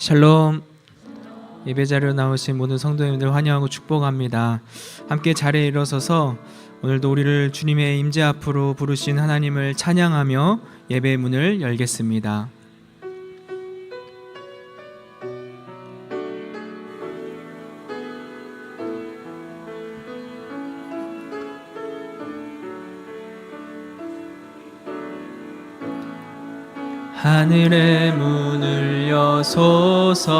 샬롬. 예배 자리로 나오신 모든 성도님들 환영하고 축복합니다. 함께 자리에 일어서서 오늘도 우리를 주님의 임재 앞으로 부르신 하나님을 찬양하며 예배의 문을 열겠습니다. 하늘의 문을 여소서,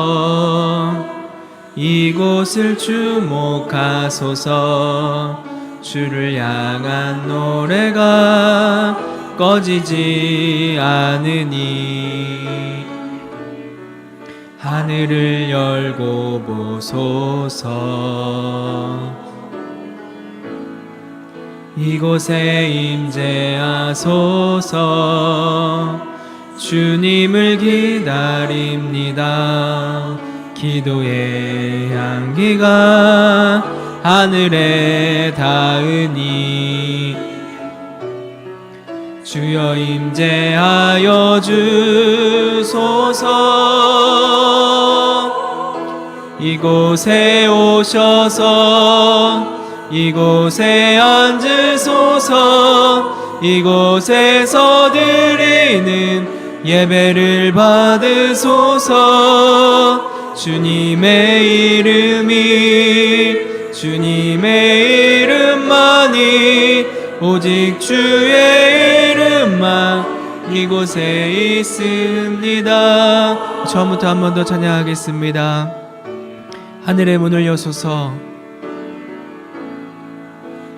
이곳을 주목하소서. 주를 향한 노래가 꺼지지 않으니 하늘을 열고 보소서. 이곳에 임재하소서. 주님을 기다립니다. 기도의 향기가 하늘에 닿으니 주여 임재하여 주소서. 이곳에 오셔서 이곳에 앉으소서. 이곳에서 드리는 예배를 받으소서. 주님의 주님의 이름만이, 오직 주의 이름만 이곳에 있습니다. 처음부터 한 번 더 찬양하겠습니다. 하늘의 문을 여소서.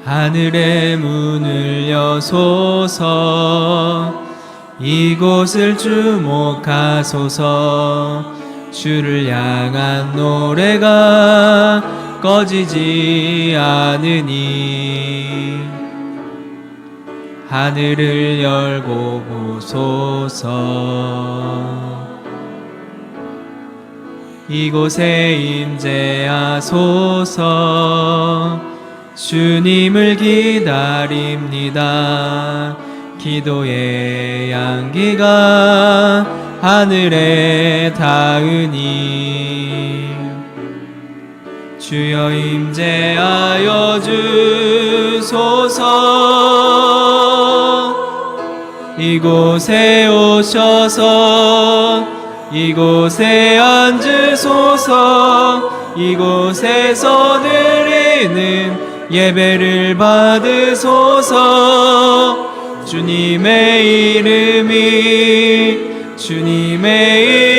하늘의 문을 여소서. 이곳을 주목하소서. 주를 향한 노래가 꺼지지 않으니 하늘을 열고 보소서. 이곳에 임재하소서. 주님을 기다립니다. 기도의 향기가 하늘에 닿으니 주여 임재하여 주소서. 이곳에 오셔서 이곳에 앉으소서. 이곳에서 드리는 예배를 받으소서. 주님의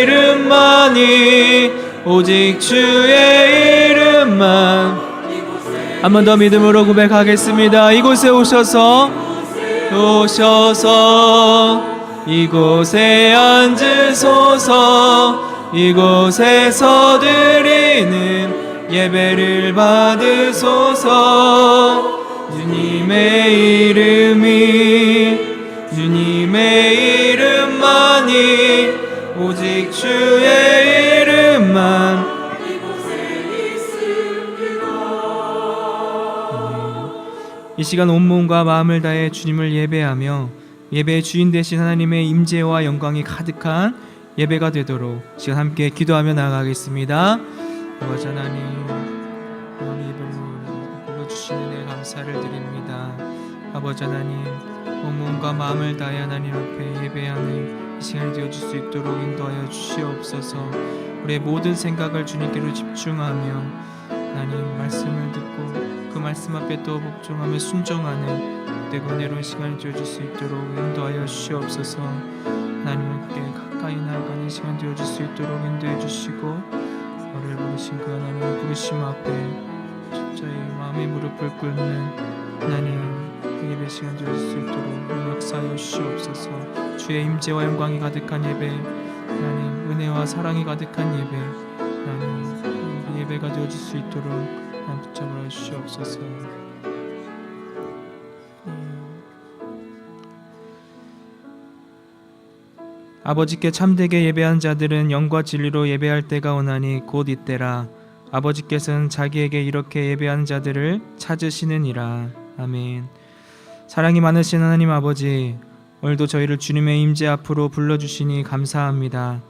이름만이, 오직 주의 이름만. 한 번 더 믿음으로 고백하겠습니다. 이곳에 오셔서 이곳에 앉으소서. 이곳에서 드리는 예배를 받으소서. 주님의 이름만이, 오직 주의 이름만. 이 시간 온몸과 마음을 다해 주님을 예배하며 예배의 주인 되신 하나님의 임재와 영광이 가득한 예배가 되도록 시간 함께 기도하며 나아가겠습니다. 아버지 하나님, 불러주시는 은혜 감사를 드립니다. 아버지 하나님, 온몸과 마음을 다해 하나님 앞에 예배하는 이 시간이 되어줄 수 있도록 인도하여 주시옵소서. 우리의 모든 생각을 주님께로 집중하며 하나님 말씀을 듣고 그 말씀 앞에 또 복종하며 순종하는 그때 은혜로운 시간이 되어줄 수 있도록 인도하여 주시옵소서. 하나님께 가까이 나아가는 시간 되어줄 수 있도록 인도해 주시고, 우리를 부르신 그 하나님의 부르심 앞에 십자의 마음의 무릎을 꿇는 하나님 그 예배 시간 되어줄 수 있도록 역사하여 주시옵소서. 주의 임재와 영광이 가득한 예배, 하나님 은혜와 사랑이 가득한 예배, 하나님 그 예배가 되어줄 수 있도록 하나님 붙잡아 주시옵소서. 아버지께 참되게 예배한 자들은 영과 진리로 예배할 때가 오나니 곧 이때라. 아버지께서는 자기에게 이렇게 예배하는 자들을 찾으시느니라. 아멘. 사랑이 많으신 하나님 아버지, 오늘도 저희를 주님의 임재 앞으로 불러주시니 감사합니다.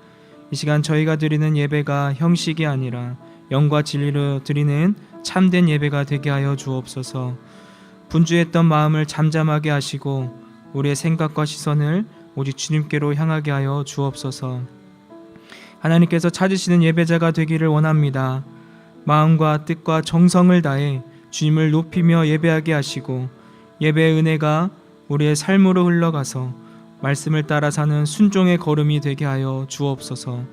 이 시간 저희가 드리는 예배가 형식이 아니라 영과 진리로 드리는 참된 예배가 되게 하여 주옵소서. 분주했던 마음을 잠잠하게 하시고 우리의 생각과 시선을 오직 주님께로 향하게 하여 주옵소서. 하나님께서 찾으시는 예배자가 되기를 원합니다. 마음과 뜻과 정성을 다해 주님을 높이며 예배하게 하시고 예배의 은혜가 우리의 삶으로 흘러가서 말씀을 따라 사는 순종의 걸음이 되게 하여 주옵소서.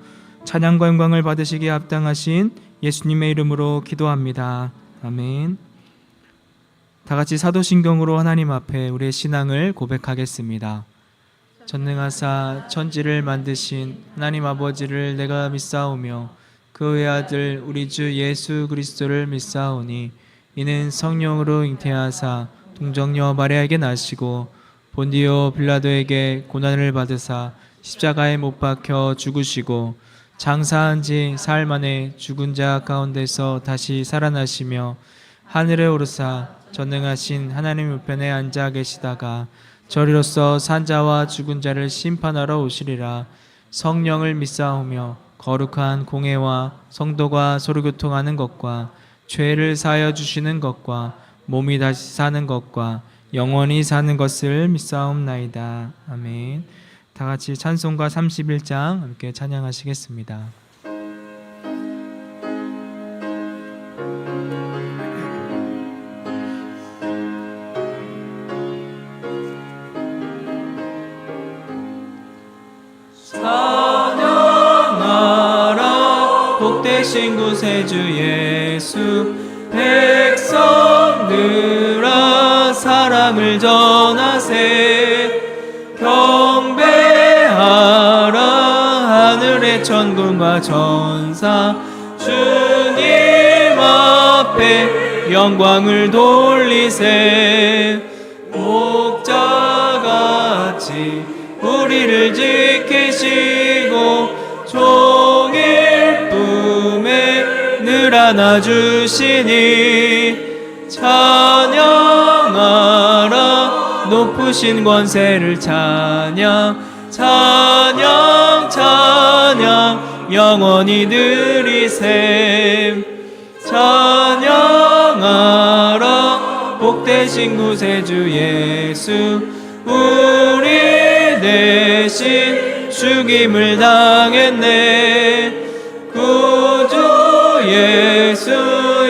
찬양과 영광을 받으시기에 합당하신 예수님의 이름으로 기도합니다. 아멘. 다 같이 사도신경으로 하나님 앞에 우리의 신앙을 고백하겠습니다. 전능하사 천지를 만드신 하나님 아버지를 내가 믿사오며 그의 아들 우리 주 예수 그리스도를 믿사오니 이는 성령으로 잉태하사 동정녀 마리아에게 나시고 본디오 빌라도에게 고난을 받으사 십자가에 못 박혀 죽으시고 장사한 지 사흘 만에 죽은 자 가운데서 다시 살아나시며 하늘에 오르사 전능하신 하나님 우편에 앉아 계시다가 저리로서 산자와 죽은 자를 심판하러 오시리라. 성령을 믿사오며 거룩한 공회와 성도가 서로 교통하는 것과 죄를 사하여 주시는 것과 몸이 다시 사는 것과 영원히 사는 것을 믿사옵나이다. 아멘. 다 같이 찬송가 31장 함께 찬양하시겠습니다. 찬양하라 복되신 구세주 예수 백성들아 사랑을 전하세 경배하라 하늘의 천군과 천사 주님 앞에 영광을 돌리세 목자같이 우리를 지키시고 종일 꿈에 늘 안아주시니 찬양하라 높으신 권세를 찬양 찬양 찬양 영원히 드리세 찬양하라 복되신 구세주 예수 우리 대신 죽임을 당했네 구주 예수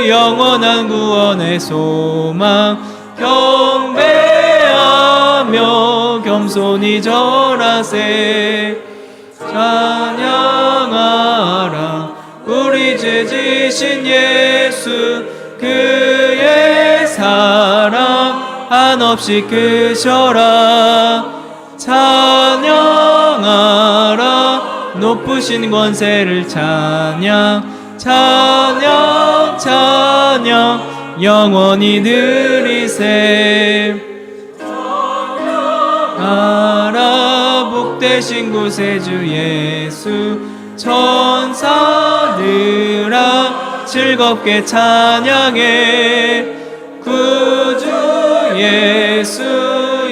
영원한 구원의 소망 경배하며 겸손히 절하세 찬양하라 우리 죄 지신 예수 그의 사랑 한없이 크셔라 찬양하라 높으신 권세를 찬양 찬양 찬양 영원히 드리세 찬양하라 복되신 구세주 예수 천사들아 즐겁게 찬양해 구주 예수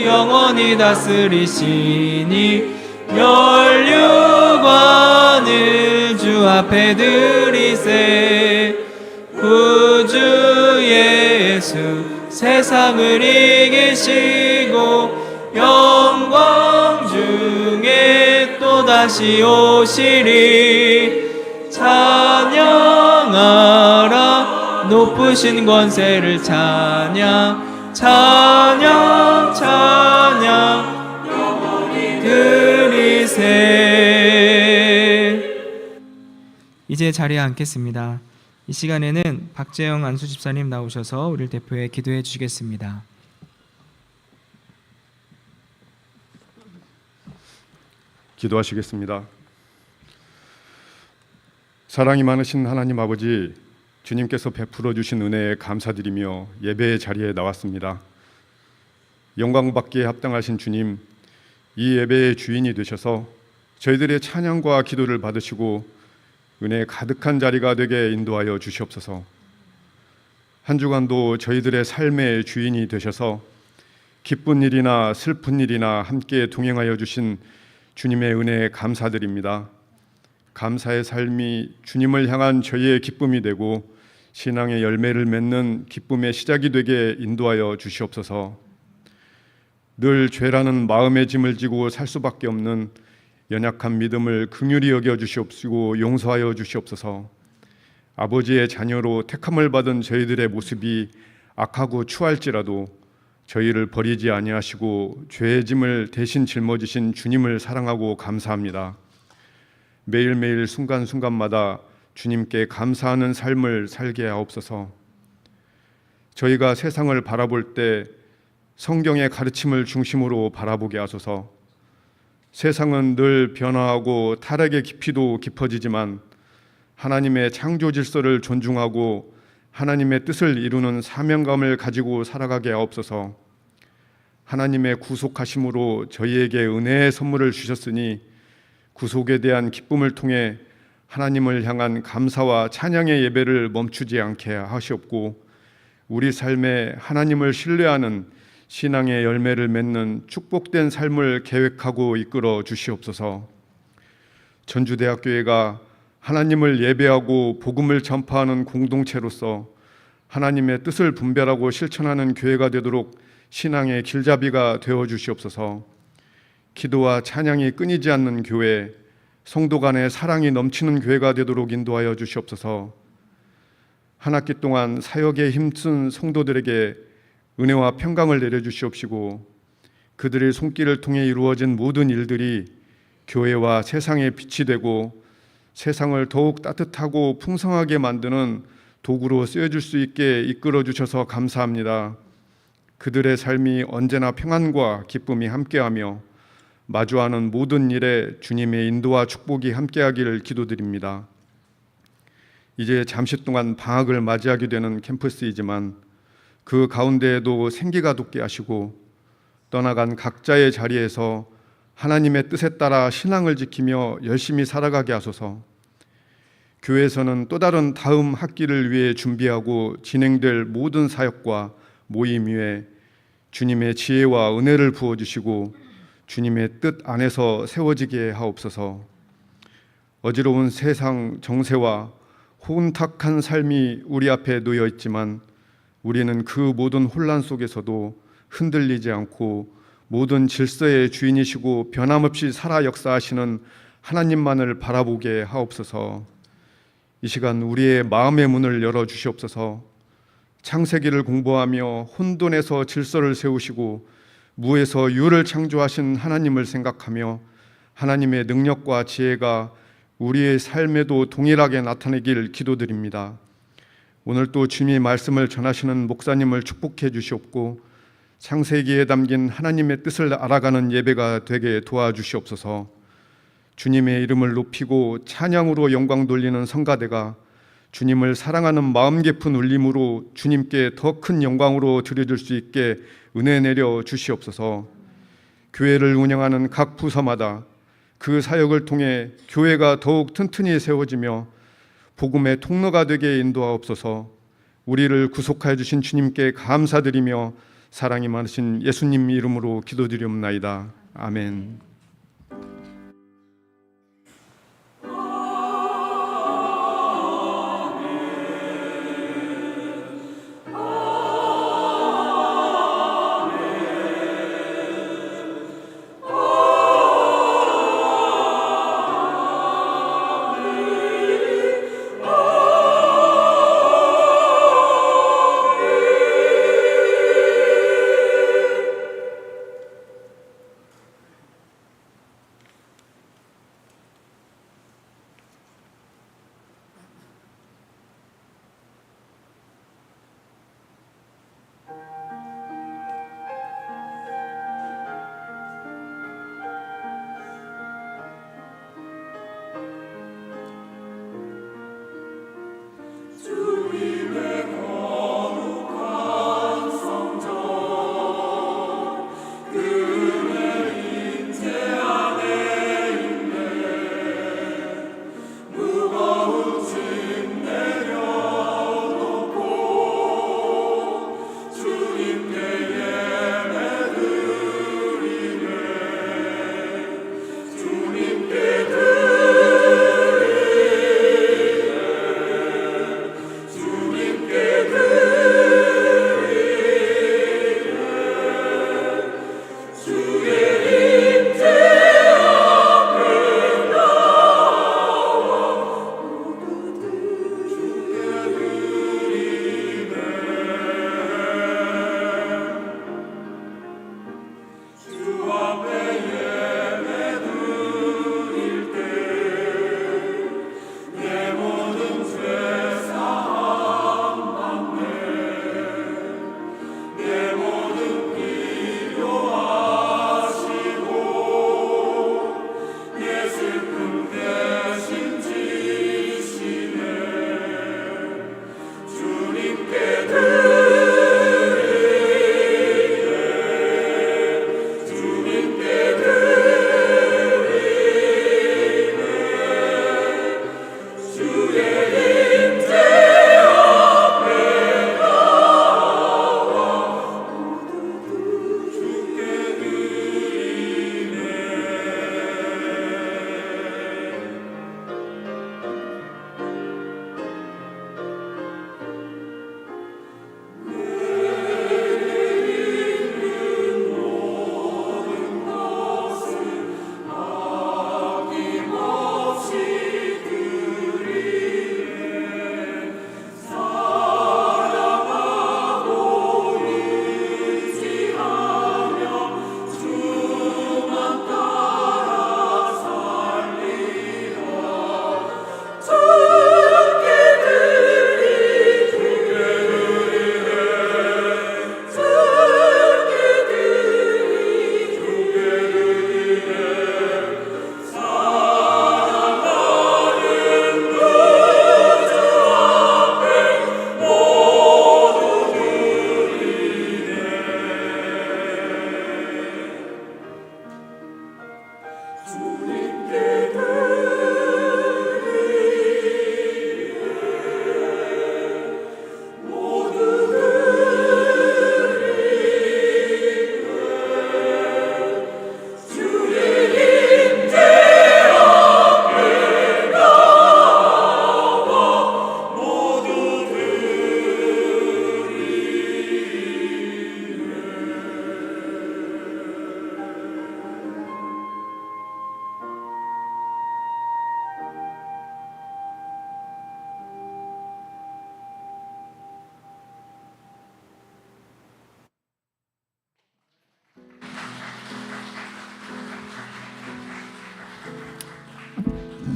영원히 다스리시니 멸류관을 주 앞에 드리세 구주 예수 세상을 이기시고 영광 중에 또다시 오시리 찬양하라 높으신 권세를 찬양 찬양 찬양 영원히 드리세. 이제 자리에 앉겠습니다. 이 시간에는 박재영 안수 집사님 나오셔서 우리를 대표해 기도해 주시겠습니다. 기도하시겠습니다. 사랑이 많으신 하나님 아버지, 주님께서 베풀어 주신 은혜에 감사드리며 예배의 자리에 나왔습니다. 영광받기에 합당하신 주님, 이 예배의 주인이 되셔서 저희들의 찬양과 기도를 받으시고 은혜 가득한 자리가 되게 인도하여 주시옵소서. 한 주간도 저희들의 삶의 주인이 되셔서 기쁜 일이나 슬픈 일이나 함께 동행하여 주신 주님의 은혜에 감사드립니다. 감사의 삶이 주님을 향한 저희의 기쁨이 되고 신앙의 열매를 맺는 기쁨의 시작이 되게 인도하여 주시옵소서. 늘 죄라는 마음의 짐을 지고 살 수밖에 없는 연약한 믿음을 긍휼히 여겨 주시옵시고 용서하여 주시옵소서. 아버지의 자녀로 택함을 받은 저희들의 모습이 악하고 추할지라도 저희를 버리지 아니하시고 죄의 짐을 대신 짊어지신 주님을 사랑하고 감사합니다. 매일매일 순간순간마다 주님께 감사하는 삶을 살게 하옵소서. 저희가 세상을 바라볼 때 성경의 가르침을 중심으로 바라보게 하소서. 세상은 늘 변화하고 타락의 깊이도 깊어지지만 하나님의 창조 질서를 존중하고 하나님의 뜻을 이루는 사명감을 가지고 살아가게 하옵소서. 하나님의 구속하심으로 저희에게 은혜의 선물을 주셨으니 구속에 대한 기쁨을 통해 하나님을 향한 감사와 찬양의 예배를 멈추지 않게 하시옵고 우리 삶에 하나님을 신뢰하는 신앙의 열매를 맺는 축복된 삶을 계획하고 이끌어 주시옵소서. 전주대학교회가 하나님을 예배하고 복음을 전파하는 공동체로서 하나님의 뜻을 분별하고 실천하는 교회가 되도록 신앙의 길잡이가 되어 주시옵소서. 기도와 찬양이 끊이지 않는 교회, 성도 간의 사랑이 넘치는 교회가 되도록 인도하여 주시옵소서. 한 학기 동안 사역에 힘쓴 성도들에게 은혜와 평강을 내려주시옵시고 그들의 손길을 통해 이루어진 모든 일들이 교회와 세상의 빛이 되고 세상을 더욱 따뜻하고 풍성하게 만드는 도구로 쓰여질 수 있게 이끌어 주셔서 감사합니다. 그들의 삶이 언제나 평안과 기쁨이 함께하며 마주하는 모든 일에 주님의 인도와 축복이 함께하기를 기도드립니다. 이제 잠시 동안 방학을 맞이하게 되는 캠퍼스이지만 그 가운데에도 생기가 돋게 하시고 떠나간 각자의 자리에서 하나님의 뜻에 따라 신앙을 지키며 열심히 살아가게 하소서. 교회에서는 또 다른 다음 학기를 위해 준비하고 진행될 모든 사역과 모임 위에 주님의 지혜와 은혜를 부어주시고 주님의 뜻 안에서 세워지게 하옵소서. 어지러운 세상 정세와 혼탁한 삶이 우리 앞에 놓여 있지만 우리는 그 모든 혼란 속에서도 흔들리지 않고 모든 질서의 주인이시고 변함없이 살아 역사하시는 하나님만을 바라보게 하옵소서. 이 시간 우리의 마음의 문을 열어주시옵소서. 창세기를 공부하며 혼돈에서 질서를 세우시고 무에서 유를 창조하신 하나님을 생각하며 하나님의 능력과 지혜가 우리의 삶에도 동일하게 나타내길 기도드립니다. 오늘 또 주님의 말씀을 전하시는 목사님을 축복해 주시옵고 창세기에 담긴 하나님의 뜻을 알아가는 예배가 되게 도와주시옵소서. 주님의 이름을 높이고 찬양으로 영광 돌리는 성가대가 주님을 사랑하는 마음 깊은 울림으로 주님께 더 큰 영광으로 드려줄 수 있게 은혜 내려 주시옵소서. 교회를 운영하는 각 부서마다 그 사역을 통해 교회가 더욱 튼튼히 세워지며 복음의 통로가 되게 인도하옵소서. 우리를 구속하여 주신 주님께 감사드리며 사랑이 많으신 예수님 이름으로 기도드리옵나이다. 아멘.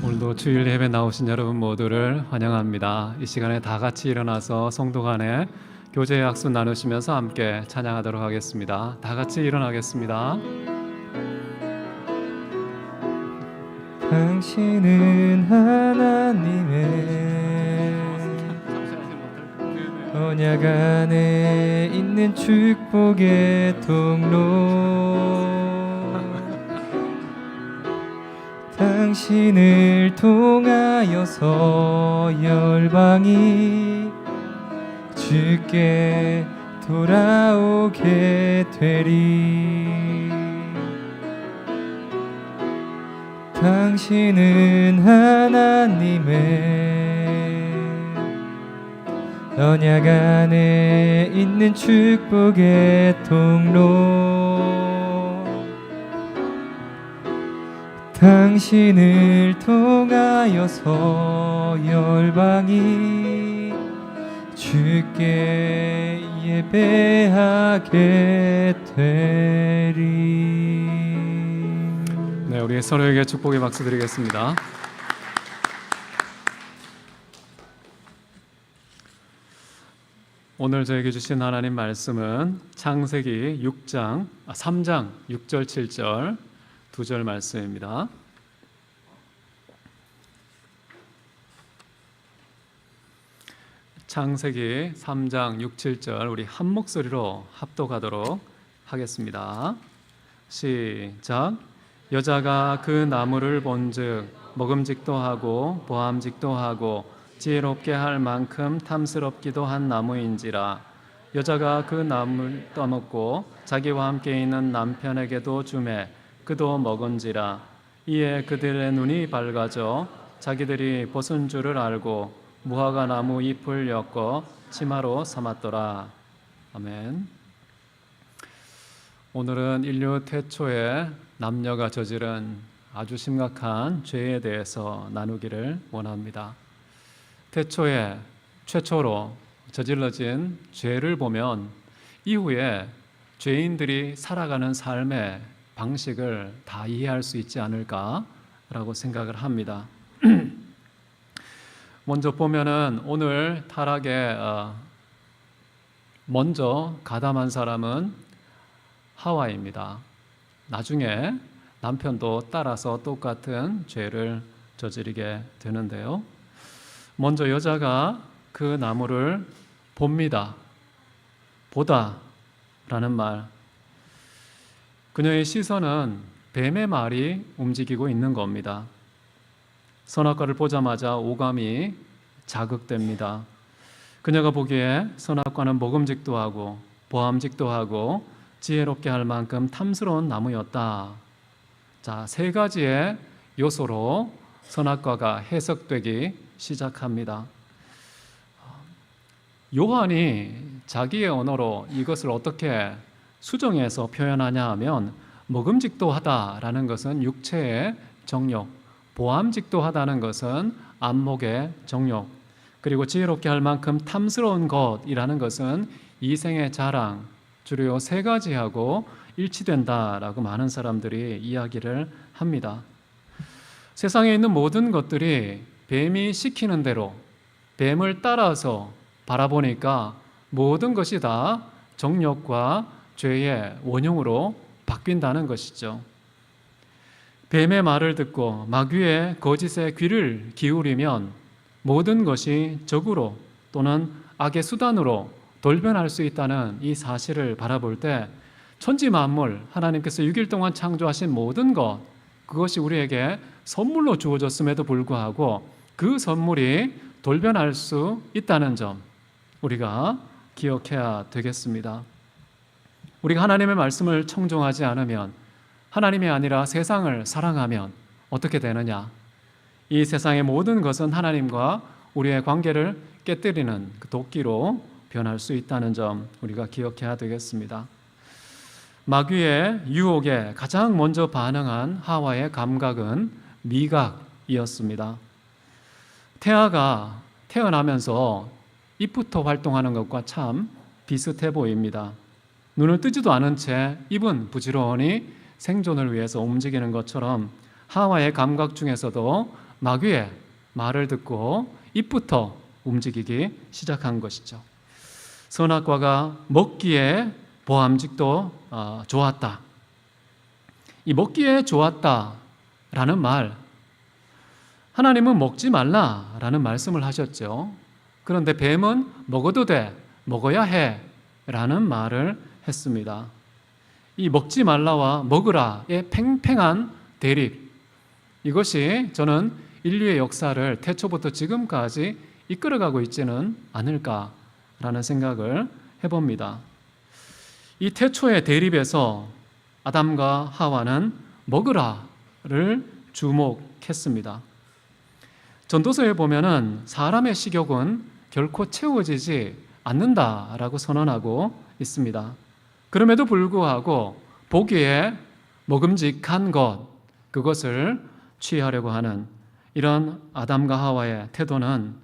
오늘도 주일 예배 나오신 여러분 모두를 환영합니다. 이 시간에 다 같이 일어나서 성도 간에 교제의 약속 나누시면서 함께 찬양하도록 하겠습니다. 다 같이 일어나겠습니다. 당신은 하나님의 언약 안에 있는 축복의 통로, 당신을 통하여서 열방이 주께 돌아오게 되리. 당신은 하나님의 언약 안에 있는 축복의 통로, 당신을 통하여서 열방이 주께 예배하게 되리. 네, 우리 서로에게 축복의 박수 드리겠습니다. 오늘 저에게 주신 하나님 말씀은 창세기 3장 6절 7절 두 절 말씀입니다. 창세기 3장 6, 7절 우리 한 목소리로 합독하도록 하겠습니다. 시작. 여자가 그 나무를 본즉 먹음직도 하고 보암직도 하고 지혜롭게 할 만큼 탐스럽기도 한 나무인지라. 여자가 그 나무를 따먹고 자기와 함께 있는 남편에게도 주매 그도 먹은지라. 이에 그들의 눈이 밝아져 자기들이 벗은 줄을 알고 무화과 나무 잎을 엮어 치마로 삼았더라. 아멘. 오늘은 인류 태초에 남녀가 저지른 아주 심각한 죄에 대해서 나누기를 원합니다. 태초에 최초로 저질러진 죄를 보면 이후에 죄인들이 살아가는 삶의 방식을 다 이해할 수 있지 않을까라고 생각을 합니다. 먼저 보면은 오늘 타락에 먼저 가담한 사람은 하와입니다. 나중에 남편도 따라서 똑같은 죄를 저지르게 되는데요. 먼저 여자가 그 나무를 봅니다. 보다라는 말. 그녀의 시선은 뱀의 말이 움직이고 있는 겁니다. 선악과를 보자마자 오감이 자극됩니다. 그녀가 보기에 선악과는 먹음직도 하고 보암직도 하고 지혜롭게 할 만큼 탐스러운 나무였다. 자, 세 가지의 요소로 선악과가 해석되기 시작합니다. 요한이 자기의 언어로 이것을 어떻게 수정해서 표현하냐 하면 먹음직도 하다라는 것은 육체의 정욕, 보암직도 하다는 것은 안목의 정욕, 그리고 지혜롭게 할 만큼 탐스러운 것이라는 것은 이생의 자랑, 주로 세 가지하고 일치된다라고 많은 사람들이 이야기를 합니다. 세상에 있는 모든 것들이 뱀이 시키는 대로 뱀을 따라서 바라보니까 모든 것이 다 정욕과 죄의 원흉으로 바뀐다는 것이죠. 뱀의 말을 듣고 마귀의 거짓에 귀를 기울이면 모든 것이 적으로 또는 악의 수단으로 돌변할 수 있다는 이 사실을 바라볼 때 천지 만물, 하나님께서 6일 동안 창조하신 모든 것, 그것이 우리에게 선물로 주어졌음에도 불구하고 그 선물이 돌변할 수 있다는 점 우리가 기억해야 되겠습니다. 우리가 하나님의 말씀을 청종하지 않으면, 하나님이 아니라 세상을 사랑하면 어떻게 되느냐? 이 세상의 모든 것은 하나님과 우리의 관계를 깨뜨리는 그 도끼로 변할 수 있다는 점 우리가 기억해야 되겠습니다. 마귀의 유혹에 가장 먼저 반응한 하와의 감각은 미각이었습니다. 태아가 태어나면서 입부터 활동하는 것과 참 비슷해 보입니다. 눈을 뜨지도 않은 채 입은 부지런히 생존을 위해서 움직이는 것처럼 하와의 감각 중에서도 마귀의 말을 듣고 입부터 움직이기 시작한 것이죠. 선악과가 먹기에 보암직도 좋았다. 이 먹기에 좋았다라는 말, 하나님은 먹지 말라라는 말씀을 하셨죠. 그런데 뱀은 먹어도 돼, 먹어야 해 라는 말을 했습니다. 이 먹지 말라와 먹으라의 팽팽한 대립, 이것이 저는 인류의 역사를 태초부터 지금까지 이끌어가고 있지는 않을까라는 생각을 해봅니다. 이 태초의 대립에서 아담과 하와는 먹으라를 주목했습니다. 전도서에 보면은 사람의 식욕은 결코 채워지지 않는다라고 선언하고 있습니다. 그럼에도 불구하고 보기에 먹음직한 것, 그것을 취하려고 하는 이런 아담과 하와의 태도는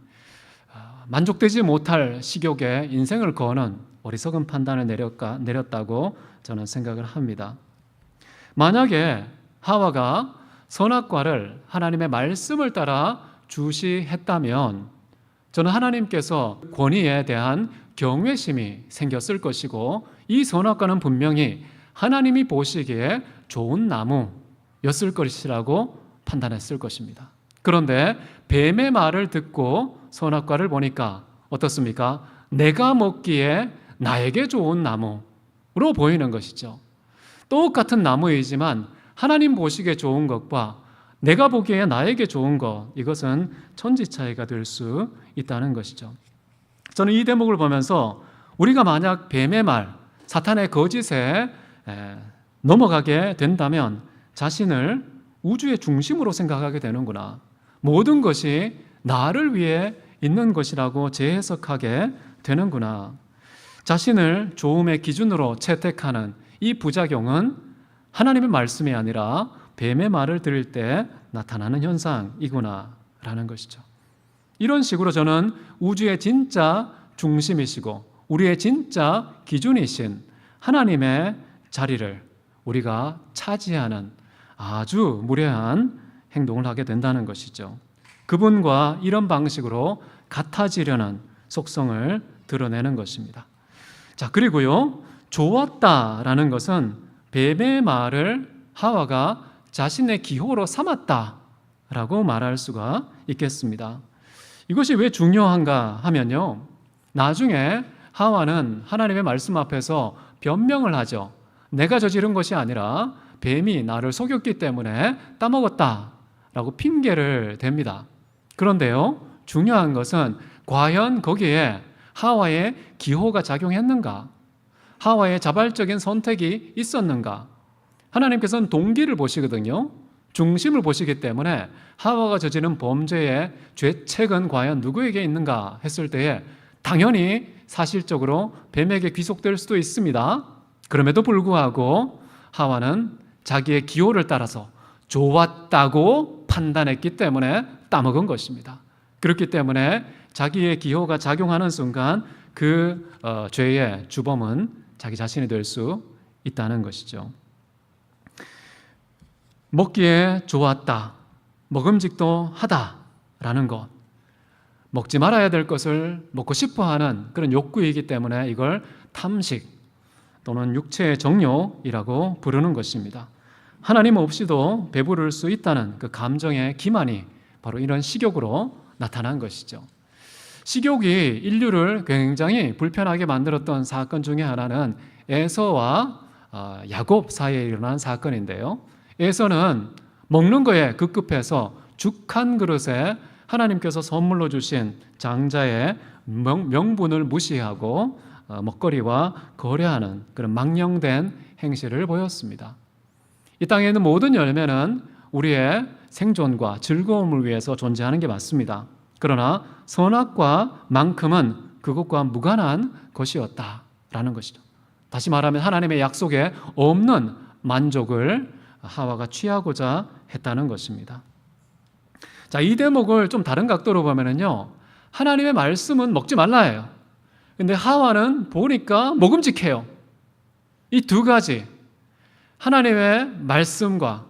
만족되지 못할 식욕에 인생을 거는 어리석은 판단을 내렸다고 저는 생각을 합니다. 만약에 하와가 선악과를 하나님의 말씀을 따라 주시했다면 저는 하나님께서 권위에 대한 경외심이 생겼을 것이고 이 선악과는 분명히 하나님이 보시기에 좋은 나무였을 것이라고 판단했을 것입니다. 그런데 뱀의 말을 듣고 선악과를 보니까 어떻습니까? 내가 먹기에 나에게 좋은 나무로 보이는 것이죠. 똑같은 나무이지만 하나님 보시기에 좋은 것과 내가 보기에 나에게 좋은 것, 이것은 천지 차이가 될 수 있다는 것이죠. 저는 이 대목을 보면서 우리가 만약 뱀의 말, 사탄의 거짓에 넘어가게 된다면 자신을 우주의 중심으로 생각하게 되는구나. 모든 것이 나를 위해 있는 것이라고 재해석하게 되는구나. 자신을 좋음의 기준으로 채택하는 이 부작용은 하나님의 말씀이 아니라 뱀의 말을 들을 때 나타나는 현상이구나 라는 것이죠. 이런 식으로 저는 우주의 진짜 중심이시고 우리의 진짜 기준이신 하나님의 자리를 우리가 차지하는 아주 무례한 행동을 하게 된다는 것이죠. 그분과 이런 방식으로 같아지려는 속성을 드러내는 것입니다. 자, 그리고요, 좋았다라는 것은 뱀의 말을 하와가 자신의 기호로 삼았다라고 말할 수가 있겠습니다. 이것이 왜 중요한가 하면요, 나중에 하와는 하나님의 말씀 앞에서 변명을 하죠. 내가 저지른 것이 아니라 뱀이 나를 속였기 때문에 따먹었다라고 핑계를 댑니다. 그런데요, 중요한 것은 과연 거기에 하와의 기호가 작용했는가? 하와의 자발적인 선택이 있었는가? 하나님께서는 동기를 보시거든요. 중심을 보시기 때문에 하와가 저지른 범죄의 죄책은 과연 누구에게 있는가 했을 때에 당연히 사실적으로 뱀에게 귀속될 수도 있습니다. 그럼에도 불구하고 하와는 자기의 기호를 따라서 좋았다고 판단했기 때문에 따먹은 것입니다. 그렇기 때문에 자기의 기호가 작용하는 순간 그 죄의 주범은 자기 자신이 될 수 있다는 것이죠. 먹기에 좋았다, 먹음직도 하다라는 것, 먹지 말아야 될 것을 먹고 싶어하는 그런 욕구이기 때문에 이걸 탐식 또는 육체의 정욕이라고 부르는 것입니다. 하나님 없이도 배부를 수 있다는 그 감정의 기만이 바로 이런 식욕으로 나타난 것이죠. 식욕이 인류를 굉장히 불편하게 만들었던 사건 중에 하나는 에서와 야곱 사이에 일어난 사건인데요. 에서는 먹는 거에 급급해서 죽 한 그릇에 하나님께서 선물로 주신 장자의 명분을 무시하고 먹거리와 거래하는 그런 망령된 행실을 보였습니다. 이 땅에 있는 모든 열매는 우리의 생존과 즐거움을 위해서 존재하는 게 맞습니다. 그러나 선악과만큼은 그것과 무관한 것이었다라는 것이죠. 다시 말하면 하나님의 약속에 없는 만족을 하와가 취하고자 했다는 것입니다. 자, 이 대목을 좀 다른 각도로 보면은요, 하나님의 말씀은 먹지 말라예요. 근데 하와는 보니까 먹음직해요. 이 두 가지, 하나님의 말씀과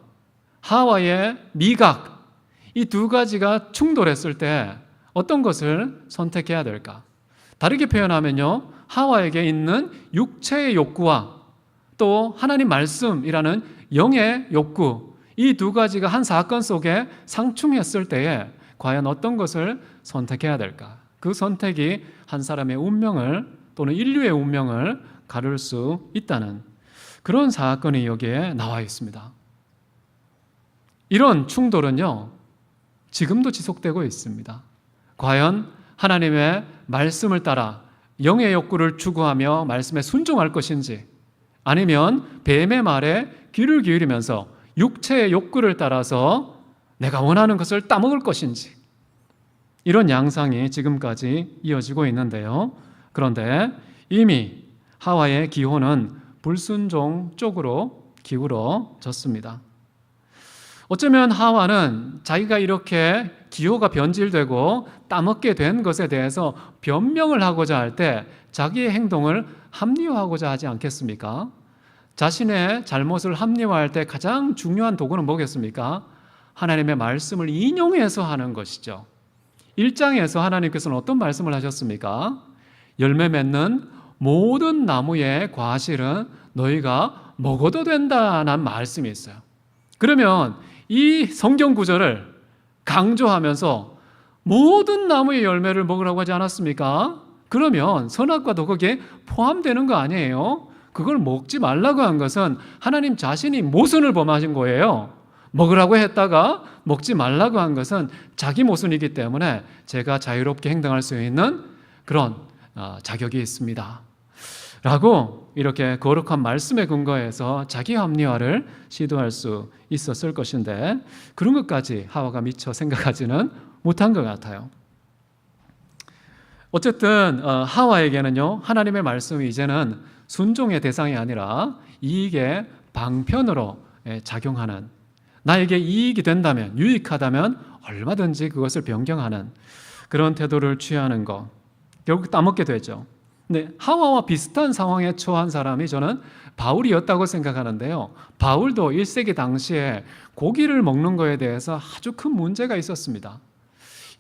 하와의 미각, 이 두 가지가 충돌했을 때 어떤 것을 선택해야 될까? 다르게 표현하면요, 하와에게 있는 육체의 욕구와 또 하나님 말씀이라는 영의 욕구, 이 두 가지가 한 사건 속에 상충했을 때에 과연 어떤 것을 선택해야 될까? 그 선택이 한 사람의 운명을 또는 인류의 운명을 가를 수 있다는 그런 사건이 여기에 나와 있습니다. 이런 충돌은요, 지금도 지속되고 있습니다. 과연 하나님의 말씀을 따라 영의 욕구를 추구하며 말씀에 순종할 것인지, 아니면 뱀의 말에 귀를 기울이면서 육체의 욕구를 따라서 내가 원하는 것을 따먹을 것인지, 이런 양상이 지금까지 이어지고 있는데요. 그런데 이미 하와의 기호는 불순종 쪽으로 기울어졌습니다. 어쩌면 하와는 자기가 이렇게 기호가 변질되고 따먹게 된 것에 대해서 변명을 하고자 할 때 자기의 행동을 합리화하고자 하지 않겠습니까? 자신의 잘못을 합리화할 때 가장 중요한 도구는 뭐겠습니까? 하나님의 말씀을 인용해서 하는 것이죠. 1장에서 하나님께서는 어떤 말씀을 하셨습니까? 열매 맺는 모든 나무의 과실은 너희가 먹어도 된다는 말씀이 있어요. 그러면 이 성경 구절을 강조하면서 모든 나무의 열매를 먹으라고 하지 않았습니까? 그러면 선악과도 거기에 포함되는 거 아니에요? 그걸 먹지 말라고 한 것은 하나님 자신이 모순을 범하신 거예요. 먹으라고 했다가 먹지 말라고 한 것은 자기 모순이기 때문에 제가 자유롭게 행동할 수 있는 그런 자격이 있습니다 라고 이렇게 거룩한 말씀에 근거해서 자기 합리화를 시도할 수 있었을 것인데, 그런 것까지 하와가 미처 생각하지는 못한 것 같아요. 어쨌든 하와에게는요, 하나님의 말씀이 이제는 순종의 대상이 아니라 이익의 방편으로 작용하는, 나에게 이익이 된다면, 유익하다면 얼마든지 그것을 변경하는 그런 태도를 취하는 것, 결국 따먹게 되죠. 근데 하와와 비슷한 상황에 처한 사람이 저는 바울이었다고 생각하는데요. 바울도 1세기 당시에 고기를 먹는 것에 대해서 아주 큰 문제가 있었습니다.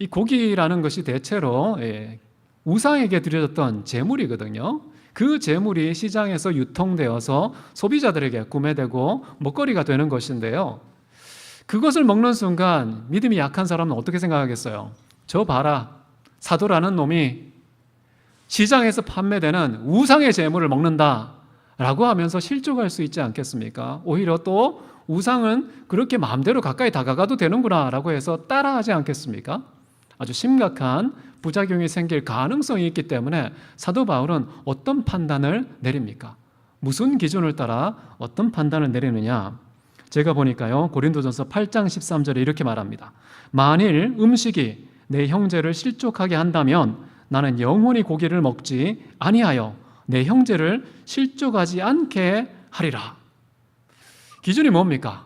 이 고기라는 것이 대체로 우상에게 드려졌던 제물이거든요. 그 제물이 시장에서 유통되어서 소비자들에게 구매되고 먹거리가 되는 것인데요. 그것을 먹는 순간 믿음이 약한 사람은 어떻게 생각하겠어요? 저 봐라, 사도라는 놈이 시장에서 판매되는 우상의 제물을 먹는다 라고 하면서 실족할 수 있지 않겠습니까? 오히려 또 우상은 그렇게 마음대로 가까이 다가가도 되는구나 라고 해서 따라하지 않겠습니까? 아주 심각한 부작용이 생길 가능성이 있기 때문에 사도 바울은 어떤 판단을 내립니까? 무슨 기준을 따라 어떤 판단을 내리느냐? 제가 보니까요, 고린도전서 8장 13절에 이렇게 말합니다. 만일 음식이 내 형제를 실족하게 한다면 나는 영원히 고기를 먹지 아니하여 내 형제를 실족하지 않게 하리라. 기준이 뭡니까?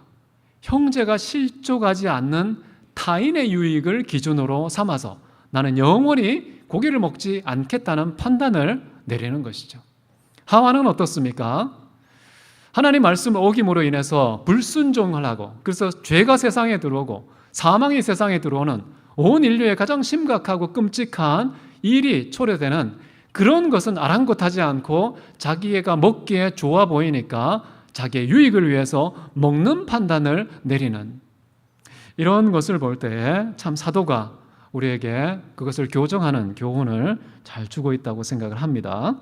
형제가 실족하지 않는 타인의 유익을 기준으로 삼아서 나는 영원히 고기를 먹지 않겠다는 판단을 내리는 것이죠. 하와는 어떻습니까? 하나님 말씀을 어김으로 인해서 불순종하려고, 그래서 죄가 세상에 들어오고 사망이 세상에 들어오는 온 인류의 가장 심각하고 끔찍한 일이 초래되는 그런 것은 아랑곳하지 않고 자기가 먹기에 좋아 보이니까 자기의 유익을 위해서 먹는 판단을 내리는, 이런 것을 볼 때 참 사도가 우리에게 그것을 교정하는 교훈을 잘 주고 있다고 생각을 합니다.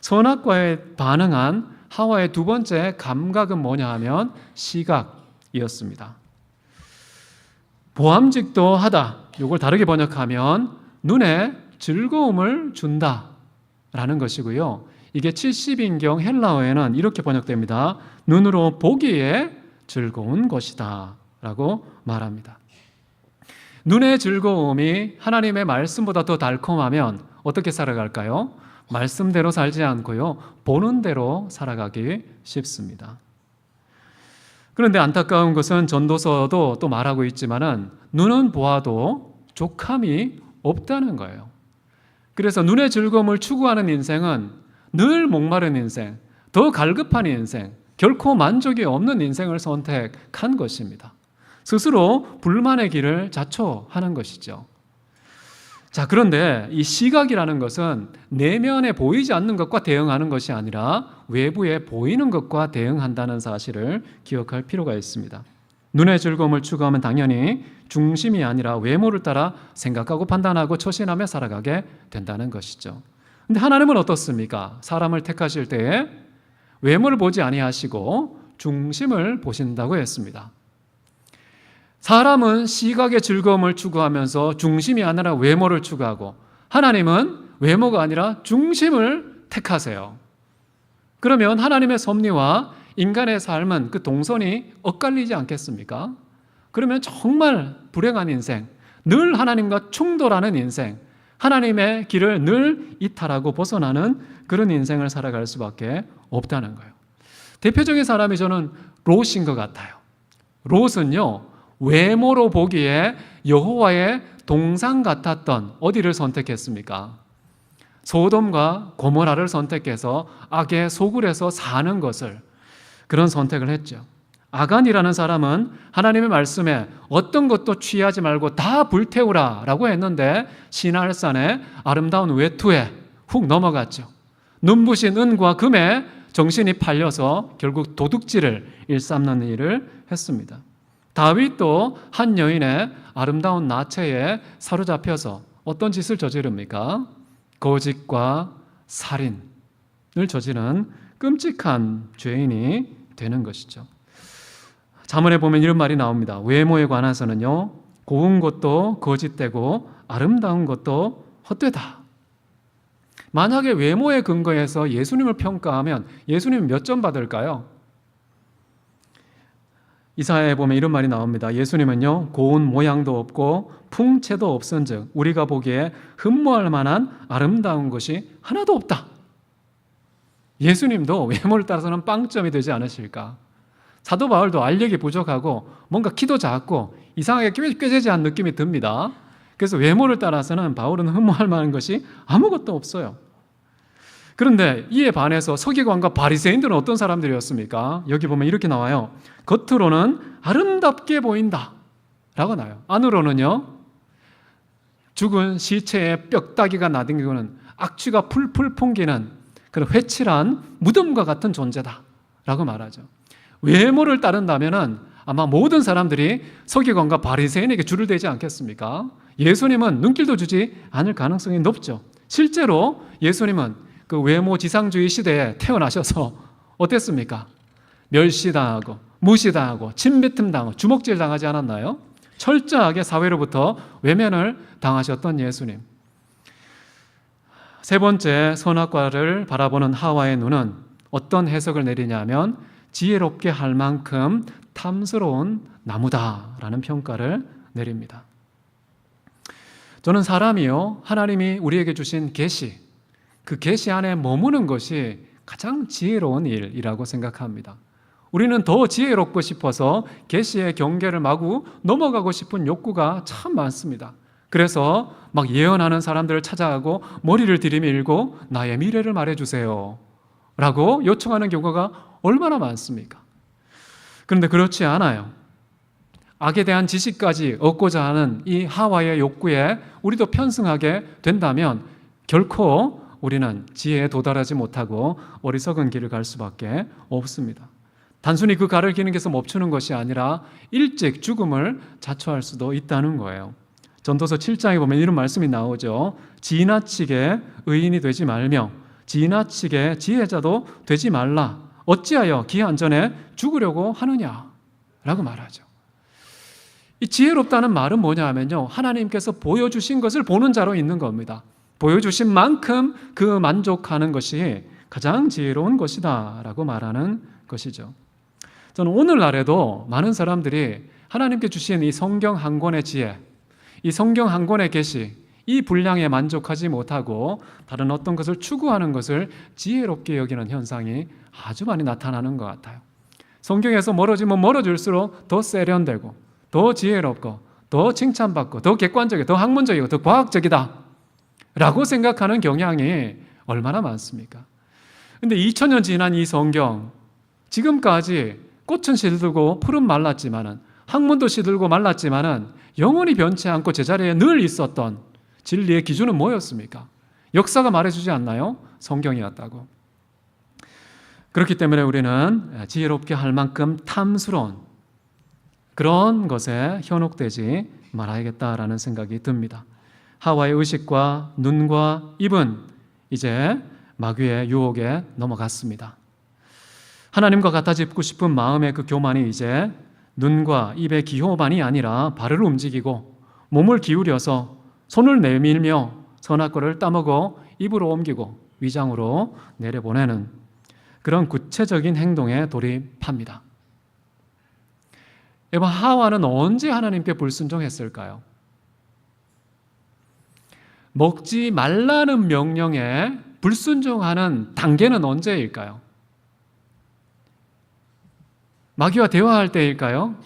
선악과에 반응한 하와의 두 번째 감각은 뭐냐 하면 시각이었습니다. 보암직도 하다. 이걸 다르게 번역하면 눈에 즐거움을 준다라는 것이고요. 이게 70인경 헬라어에는 이렇게 번역됩니다. 눈으로 보기에 즐거운 것이다 라고 말합니다. 눈의 즐거움이 하나님의 말씀보다 더 달콤하면 어떻게 살아갈까요? 말씀대로 살지 않고요, 보는 대로 살아가기 쉽습니다. 그런데 안타까운 것은 전도서도 또 말하고 있지만은 눈은 보아도 족함이 없다는 거예요. 그래서 눈의 즐거움을 추구하는 인생은 늘 목마른 인생, 더 갈급한 인생, 결코 만족이 없는 인생을 선택한 것입니다. 스스로 불만의 길을 자초하는 것이죠. 자, 그런데 이 시각이라는 것은 내면에 보이지 않는 것과 대응하는 것이 아니라 외부에 보이는 것과 대응한다는 사실을 기억할 필요가 있습니다. 눈의 즐거움을 추구하면 당연히 중심이 아니라 외모를 따라 생각하고 판단하고 처신하며 살아가게 된다는 것이죠. 근데 하나님은 어떻습니까? 사람을 택하실 때에 외모를 보지 아니하시고 중심을 보신다고 했습니다. 사람은 시각의 즐거움을 추구하면서 중심이 아니라 외모를 추구하고, 하나님은 외모가 아니라 중심을 택하세요. 그러면 하나님의 섭리와 인간의 삶은 그 동선이 엇갈리지 않겠습니까? 그러면 정말 불행한 인생, 늘 하나님과 충돌하는 인생, 하나님의 길을 늘 이탈하고 벗어나는 그런 인생을 살아갈 수밖에 없다는 거예요. 대표적인 사람이 저는 롯인 것 같아요. 롯은요, 외모로 보기에 여호와의 동상 같았던 어디를 선택했습니까? 소돔과 고모라를 선택해서 악의 소굴에서 사는 것을, 그런 선택을 했죠. 아간이라는 사람은 하나님의 말씀에 어떤 것도 취하지 말고 다 불태우라 라고 했는데 시날산의 아름다운 외투에 훅 넘어갔죠. 눈부신 은과 금에 정신이 팔려서 결국 도둑질을 일삼는 일을 했습니다. 다윗도 한 여인의 아름다운 나체에 사로잡혀서 어떤 짓을 저지릅니까? 거짓과 살인을 저지른 끔찍한 죄인이 되는 것이죠. 잠언에 보면 이런 말이 나옵니다. 외모에 관해서는요, 고운 것도 거짓되고 아름다운 것도 헛되다. 만약에 외모에 근거해서 예수님을 평가하면 예수님은 몇 점 받을까요? 이사야에 보면 이런 말이 나옵니다. 예수님은요, 고운 모양도 없고 풍채도 없은즉 우리가 보기에 흠모할 만한 아름다운 것이 하나도 없다. 예수님도 외모를 따라서는 빵점이 되지 않으실까? 사도 바울도 알력이 부족하고 뭔가 키도 작고 이상하게 꾀죄죄한 느낌이 듭니다. 그래서 외모를 따라서는 바울은 흠모할 만한 것이 아무것도 없어요. 그런데 이에 반해서 서기관과 바리새인들은 어떤 사람들이었습니까? 여기 보면 이렇게 나와요. 겉으로는 아름답게 보인다 라고 나와요. 안으로는요, 죽은 시체의 뼈다귀가 나뒹구는 악취가 풀풀 풍기는 그런 회칠한 무덤과 같은 존재다 라고 말하죠. 외모를 따른다면은 아마 모든 사람들이 서기관과 바리새인에게 줄을 대지 않겠습니까? 예수님은 눈길도 주지 않을 가능성이 높죠. 실제로 예수님은 그 외모 지상주의 시대에 태어나셔서 어땠습니까? 멸시당하고 무시당하고 침뱉음당하고 주먹질 당하지 않았나요? 철저하게 사회로부터 외면을 당하셨던 예수님. 세 번째, 선악과를 바라보는 하와의 눈은 어떤 해석을 내리냐면 지혜롭게 할 만큼 탐스러운 나무다라는 평가를 내립니다. 저는 사람이요, 하나님이 우리에게 주신 계시, 그 계시 안에 머무는 것이 가장 지혜로운 일이라고 생각합니다. 우리는 더 지혜롭고 싶어서 계시의 경계를 마구 넘어가고 싶은 욕구가 참 많습니다. 그래서 막 예언하는 사람들을 찾아가고 머리를 들이밀고 나의 미래를 말해주세요 라고 요청하는 경우가 얼마나 많습니까? 그런데 그렇지 않아요. 악에 대한 지식까지 얻고자 하는 이 하와의 욕구에 우리도 편승하게 된다면 결코 우리는 지혜에 도달하지 못하고 어리석은 길을 갈 수밖에 없습니다. 단순히 그 갈을 기는 것에서 멈추는 것이 아니라 일찍 죽음을 자초할 수도 있다는 거예요. 전도서 7장에 보면 이런 말씀이 나오죠. 지나치게 의인이 되지 말며 지나치게 지혜자도 되지 말라. 어찌하여 기한 전에 죽으려고 하느냐 라고 말하죠. 이 지혜롭다는 말은 뭐냐 하면요, 하나님께서 보여주신 것을 보는 자로 있는 겁니다. 보여주신 만큼 그 만족하는 것이 가장 지혜로운 것이다 라고 말하는 것이죠. 저는 오늘날에도 많은 사람들이 하나님께 주신 이 성경 한 권의 지혜, 이 성경 한 권의 계시, 이 분량에 만족하지 못하고 다른 어떤 것을 추구하는 것을 지혜롭게 여기는 현상이 아주 많이 나타나는 것 같아요. 성경에서 멀어지면 멀어질수록 더 세련되고 더 지혜롭고 더 칭찬받고 더 객관적이고 더 학문적이고 더 과학적이다 라고 생각하는 경향이 얼마나 많습니까? 근데 2000년 지난 이 성경, 지금까지 꽃은 시들고 풀은 말랐지만은, 학문도 시들고 말랐지만은 영원히 변치 않고 제자리에 늘 있었던 진리의 기준은 뭐였습니까? 역사가 말해주지 않나요? 성경이었다고. 그렇기 때문에 우리는 지혜롭게 할 만큼 탐스러운 그런 것에 현혹되지 말아야겠다라는 생각이 듭니다. 하와의 의식과 눈과 입은 이제 마귀의 유혹에 넘어갔습니다. 하나님과 같아지고 싶은 마음의 그 교만이 이제 눈과 입의 기호만이 아니라 발을 움직이고 몸을 기울여서 손을 내밀며 선악과를 따먹어 입으로 옮기고 위장으로 내려보내는 그런 구체적인 행동에 돌입합니다. 여러분, 하와는 언제 하나님께 불순종했을까요? 먹지 말라는 명령에 불순종하는 단계는 언제일까요? 마귀와 대화할 때일까요?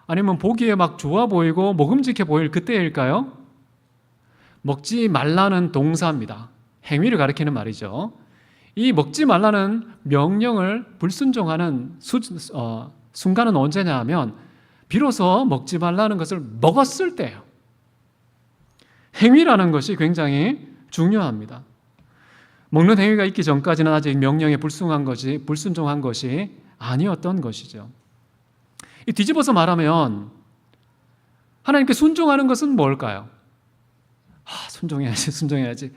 아니면 보기에 막 좋아 보이고 먹음직해 보일 그때일까요? 먹지 말라는 동사입니다. 행위를 가리키는 말이죠. 이 먹지 말라는 명령을 불순종하는 순간은 언제냐 하면 비로소 먹지 말라는 것을 먹었을 때예요. 행위라는 것이 굉장히 중요합니다. 먹는 행위가 있기 전까지는 아직 명령에 불순종한 것이 아니었던 것이죠. 뒤집어서 말하면 하나님께 순종하는 것은 뭘까요? 순종해야지.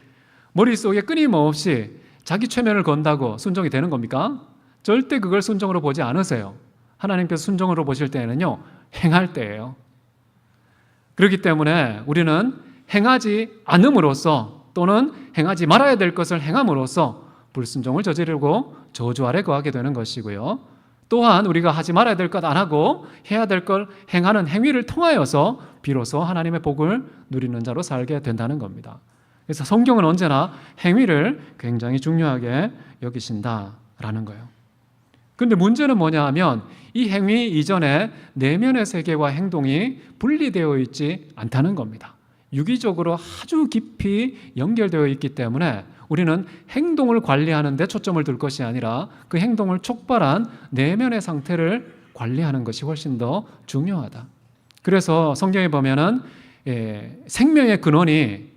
머릿속에 끊임없이 자기 최면을 건다고 순종이 되는 겁니까? 절대 그걸 순종으로 보지 않으세요. 하나님께서 순종으로 보실 때에는요, 행할 때예요. 그렇기 때문에 우리는 행하지 않음으로써 또는 행하지 말아야 될 것을 행함으로써 불순종을 저지르고 저주 아래 거하게 되는 것이고요. 또한 우리가 하지 말아야 될 것 안 하고 해야 될 걸 행하는 행위를 통하여서 비로소 하나님의 복을 누리는 자로 살게 된다는 겁니다. 그래서 성경은 언제나 행위를 굉장히 중요하게 여기신다라는 거예요. 그런데 문제는 뭐냐 하면 이 행위 이전에 내면의 세계와 행동이 분리되어 있지 않다는 겁니다. 유기적으로 아주 깊이 연결되어 있기 때문에 우리는 행동을 관리하는 데 초점을 둘 것이 아니라 그 행동을 촉발한 내면의 상태를 관리하는 것이 훨씬 더 중요하다. 그래서 성경에 보면은 생명의 근원이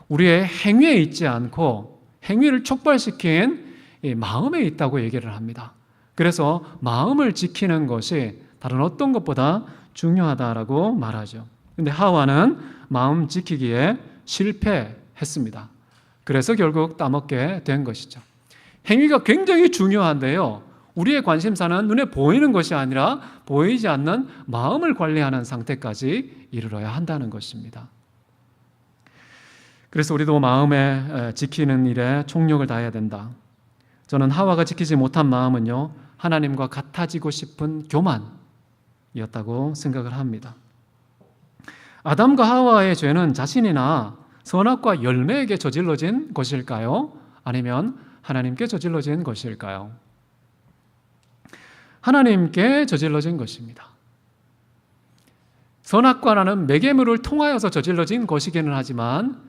우리의 행위에 있지 않고 행위를 촉발시킨 마음에 있다고 얘기를 합니다. 그래서 마음을 지키는 것이 다른 어떤 것보다 중요하다라고 말하죠. 근데 하와는 마음 지키기에 실패했습니다. 그래서 결국 따먹게 된 것이죠. 행위가 굉장히 중요한데요, 우리의 관심사는 눈에 보이는 것이 아니라 보이지 않는 마음을 관리하는 상태까지 이르러야 한다는 것입니다. 그래서 우리도 마음에 지키는 일에 총력을 다해야 된다. 저는 하와가 지키지 못한 마음은요, 하나님과 같아지고 싶은 교만이었다고 생각을 합니다. 아담과 하와의 죄는 자신이나 선악과 열매에게 저질러진 것일까요? 아니면 하나님께 저질러진 것일까요? 하나님께 저질러진 것입니다. 선악과라는 매개물을 통하여서 저질러진 것이기는 하지만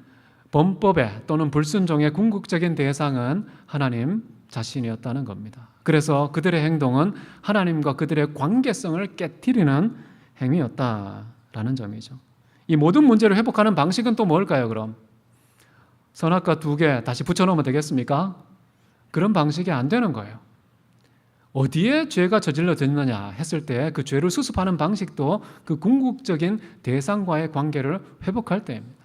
범법에 또는 불순종의 궁극적인 대상은 하나님 자신이었다는 겁니다. 그래서 그들의 행동은 하나님과 그들의 관계성을 깨트리는 행위였다라는 점이죠. 이 모든 문제를 회복하는 방식은 또 뭘까요, 그럼? 선악과 2개 다시 붙여놓으면 되겠습니까? 그런 방식이 안 되는 거예요. 어디에 죄가 저질러졌느냐 했을 때 그 죄를 수습하는 방식도 그 궁극적인 대상과의 관계를 회복할 때입니다.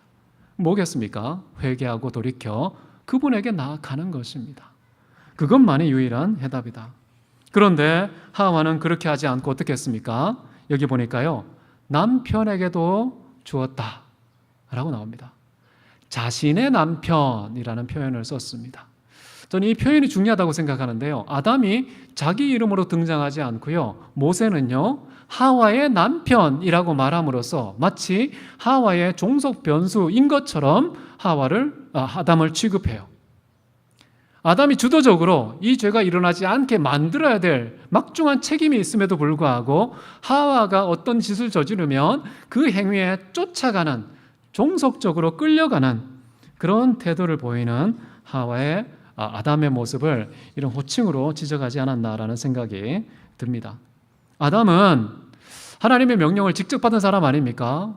뭐겠습니까? 회개하고 돌이켜 그분에게 나아가는 것입니다. 그것만이 유일한 해답이다. 그런데 하와는 그렇게 하지 않고 어떻게 했습니까? 여기 보니까요, 남편에게도 주었다라고 나옵니다. 자신의 남편이라는 표현을 썼습니다. 저는 이 표현이 중요하다고 생각하는데요. 아담이 자기 이름으로 등장하지 않고요. 모세는요, 하와의 남편이라고 말함으로써 마치 하와의 종속 변수인 것처럼 아담을 취급해요. 아담이 주도적으로 이 죄가 일어나지 않게 만들어야 될 막중한 책임이 있음에도 불구하고 하와가 어떤 짓을 저지르면 그 행위에 쫓아가는, 종속적으로 끌려가는 그런 태도를 보이는 아담의 모습을 이런 호칭으로 지적하지 않았나라는 생각이 듭니다. 아담은 하나님의 명령을 직접 받은 사람 아닙니까?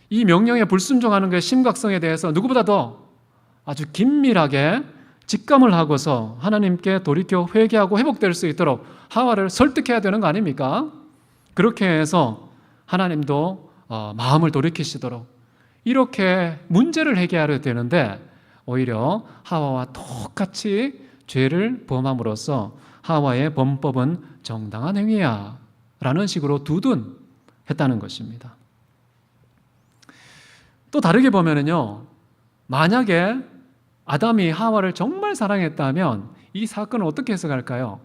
이 명령에 불순종하는 것의 심각성에 대해서 누구보다 더 아주 긴밀하게 직감을 하고서 하나님께 돌이켜 회개하고 회복될 수 있도록 하와를 설득해야 되는 거 아닙니까? 그렇게 해서 하나님도 마음을 돌이키시도록 이렇게 문제를 해결해야 되는데 오히려 하와와 똑같이 죄를 범함으로써 하와의 범법은 정당한 행위야 라는 식으로 두둔했다는 것입니다. 또 다르게 보면은요, 만약에 아담이 하와를 정말 사랑했다면 이 사건을 어떻게 해석할까요?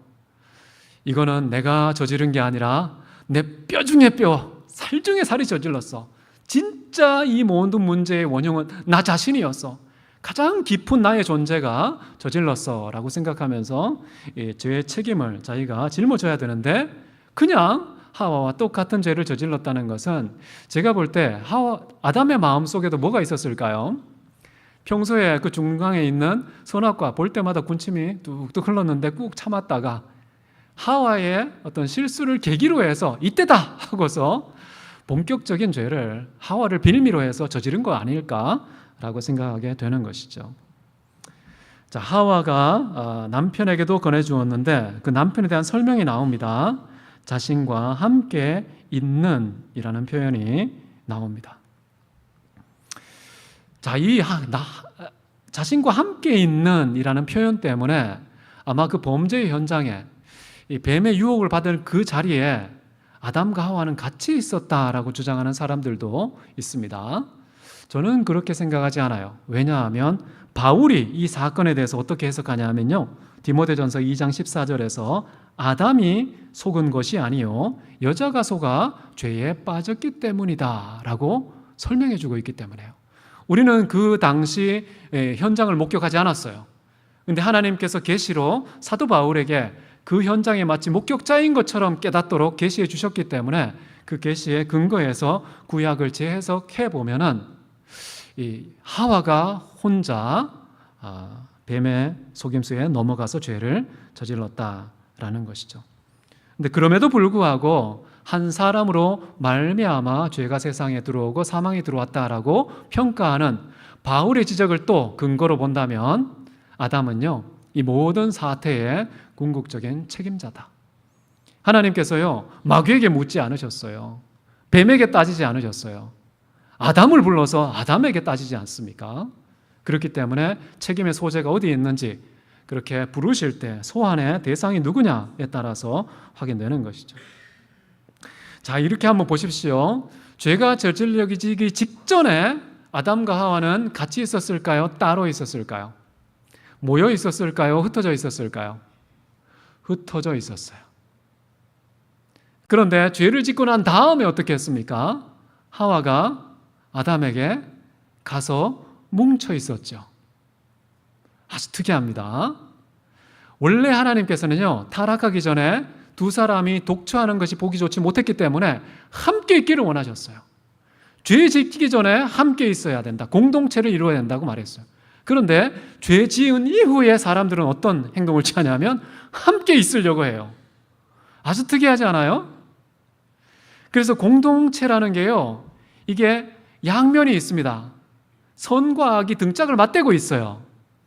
이거는 내가 저지른 게 아니라 내 뼈 중에 뼈, 살 중에 살이 저질렀어. 진짜 이 모든 문제의 원흉은 나 자신이었어. 가장 깊은 나의 존재가 저질렀어 라고 생각하면서 죄의 책임을 자기가 짊어져야 되는데 그냥 하와와 똑같은 죄를 저질렀다는 것은 제가 볼 때 아담의 마음속에도 뭐가 있었을까요? 평소에 그 중앙에 있는 선악과 볼 때마다 군침이 뚝뚝 흘렀는데 꾹 참았다가 하와의 어떤 실수를 계기로 해서 이때다 하고서 본격적인 죄를 하와를 빌미로 해서 저지른 거 아닐까라고 생각하게 되는 것이죠. 자, 하와가 남편에게도 권해주었는데 그 남편에 대한 설명이 나옵니다. 자신과 함께 있는 이라는 표현이 나옵니다. 자, 자신과 함께 있는 이라는 표현 때문에 아마 그 범죄의 현장에 이 뱀의 유혹을 받은 그 자리에 아담과 하와는 같이 있었다라고 주장하는 사람들도 있습니다. 저는 그렇게 생각하지 않아요. 왜냐하면 바울이 이 사건에 대해서 어떻게 해석하냐면요, 디모데전서 2장 14절에서 아담이 속은 것이 아니요 여자가 속아 죄에 빠졌기 때문이다 라고 설명해 주고 있기 때문에요. 우리는 그 당시 현장을 목격하지 않았어요. 그런데 하나님께서 계시로 사도 바울에게 그 현장에 마치 목격자인 것처럼 깨닫도록 계시해 주셨기 때문에 그 계시에 근거해서 구약을 재해석해 보면은 이 하와가 혼자 뱀의 속임수에 넘어가서 죄를 저질렀다라는 것이죠. 근데 그럼에도 불구하고 한 사람으로 말미암아 죄가 세상에 들어오고 사망이 들어왔다라고 평가하는 바울의 지적을 또 근거로 본다면 아담은요, 이 모든 사태의 궁극적인 책임자다. 하나님께서요, 마귀에게 묻지 않으셨어요. 뱀에게 따지지 않으셨어요. 아담을 불러서 아담에게 따지지 않습니까? 그렇기 때문에 책임의 소재가 어디에 있는지 그렇게 부르실 때 소환의 대상이 누구냐에 따라서 확인되는 것이죠. 자, 이렇게 한번 보십시오. 죄가 저질러지기 직전에 아담과 하와는 같이 있었을까요? 따로 있었을까요? 모여 있었을까요? 흩어져 있었을까요? 흩어져 있었어요. 그런데 죄를 짓고 난 다음에 어떻게 했습니까? 하와가 아담에게 가서 뭉쳐 있었죠. 아주 특이합니다. 원래 하나님께서는요, 타락하기 전에 두 사람이 독처하는 것이 보기 좋지 못했기 때문에 함께 있기를 원하셨어요. 죄 짓기 전에 함께 있어야 된다. 공동체를 이루어야 된다고 말했어요. 그런데 죄 지은 이후에 사람들은 어떤 행동을 취하냐면 함께 있으려고 해요. 아주 특이하지 않아요? 그래서 공동체라는 게요, 이게 양면이 있습니다. 선과 악이 등짝을 맞대고 있어요.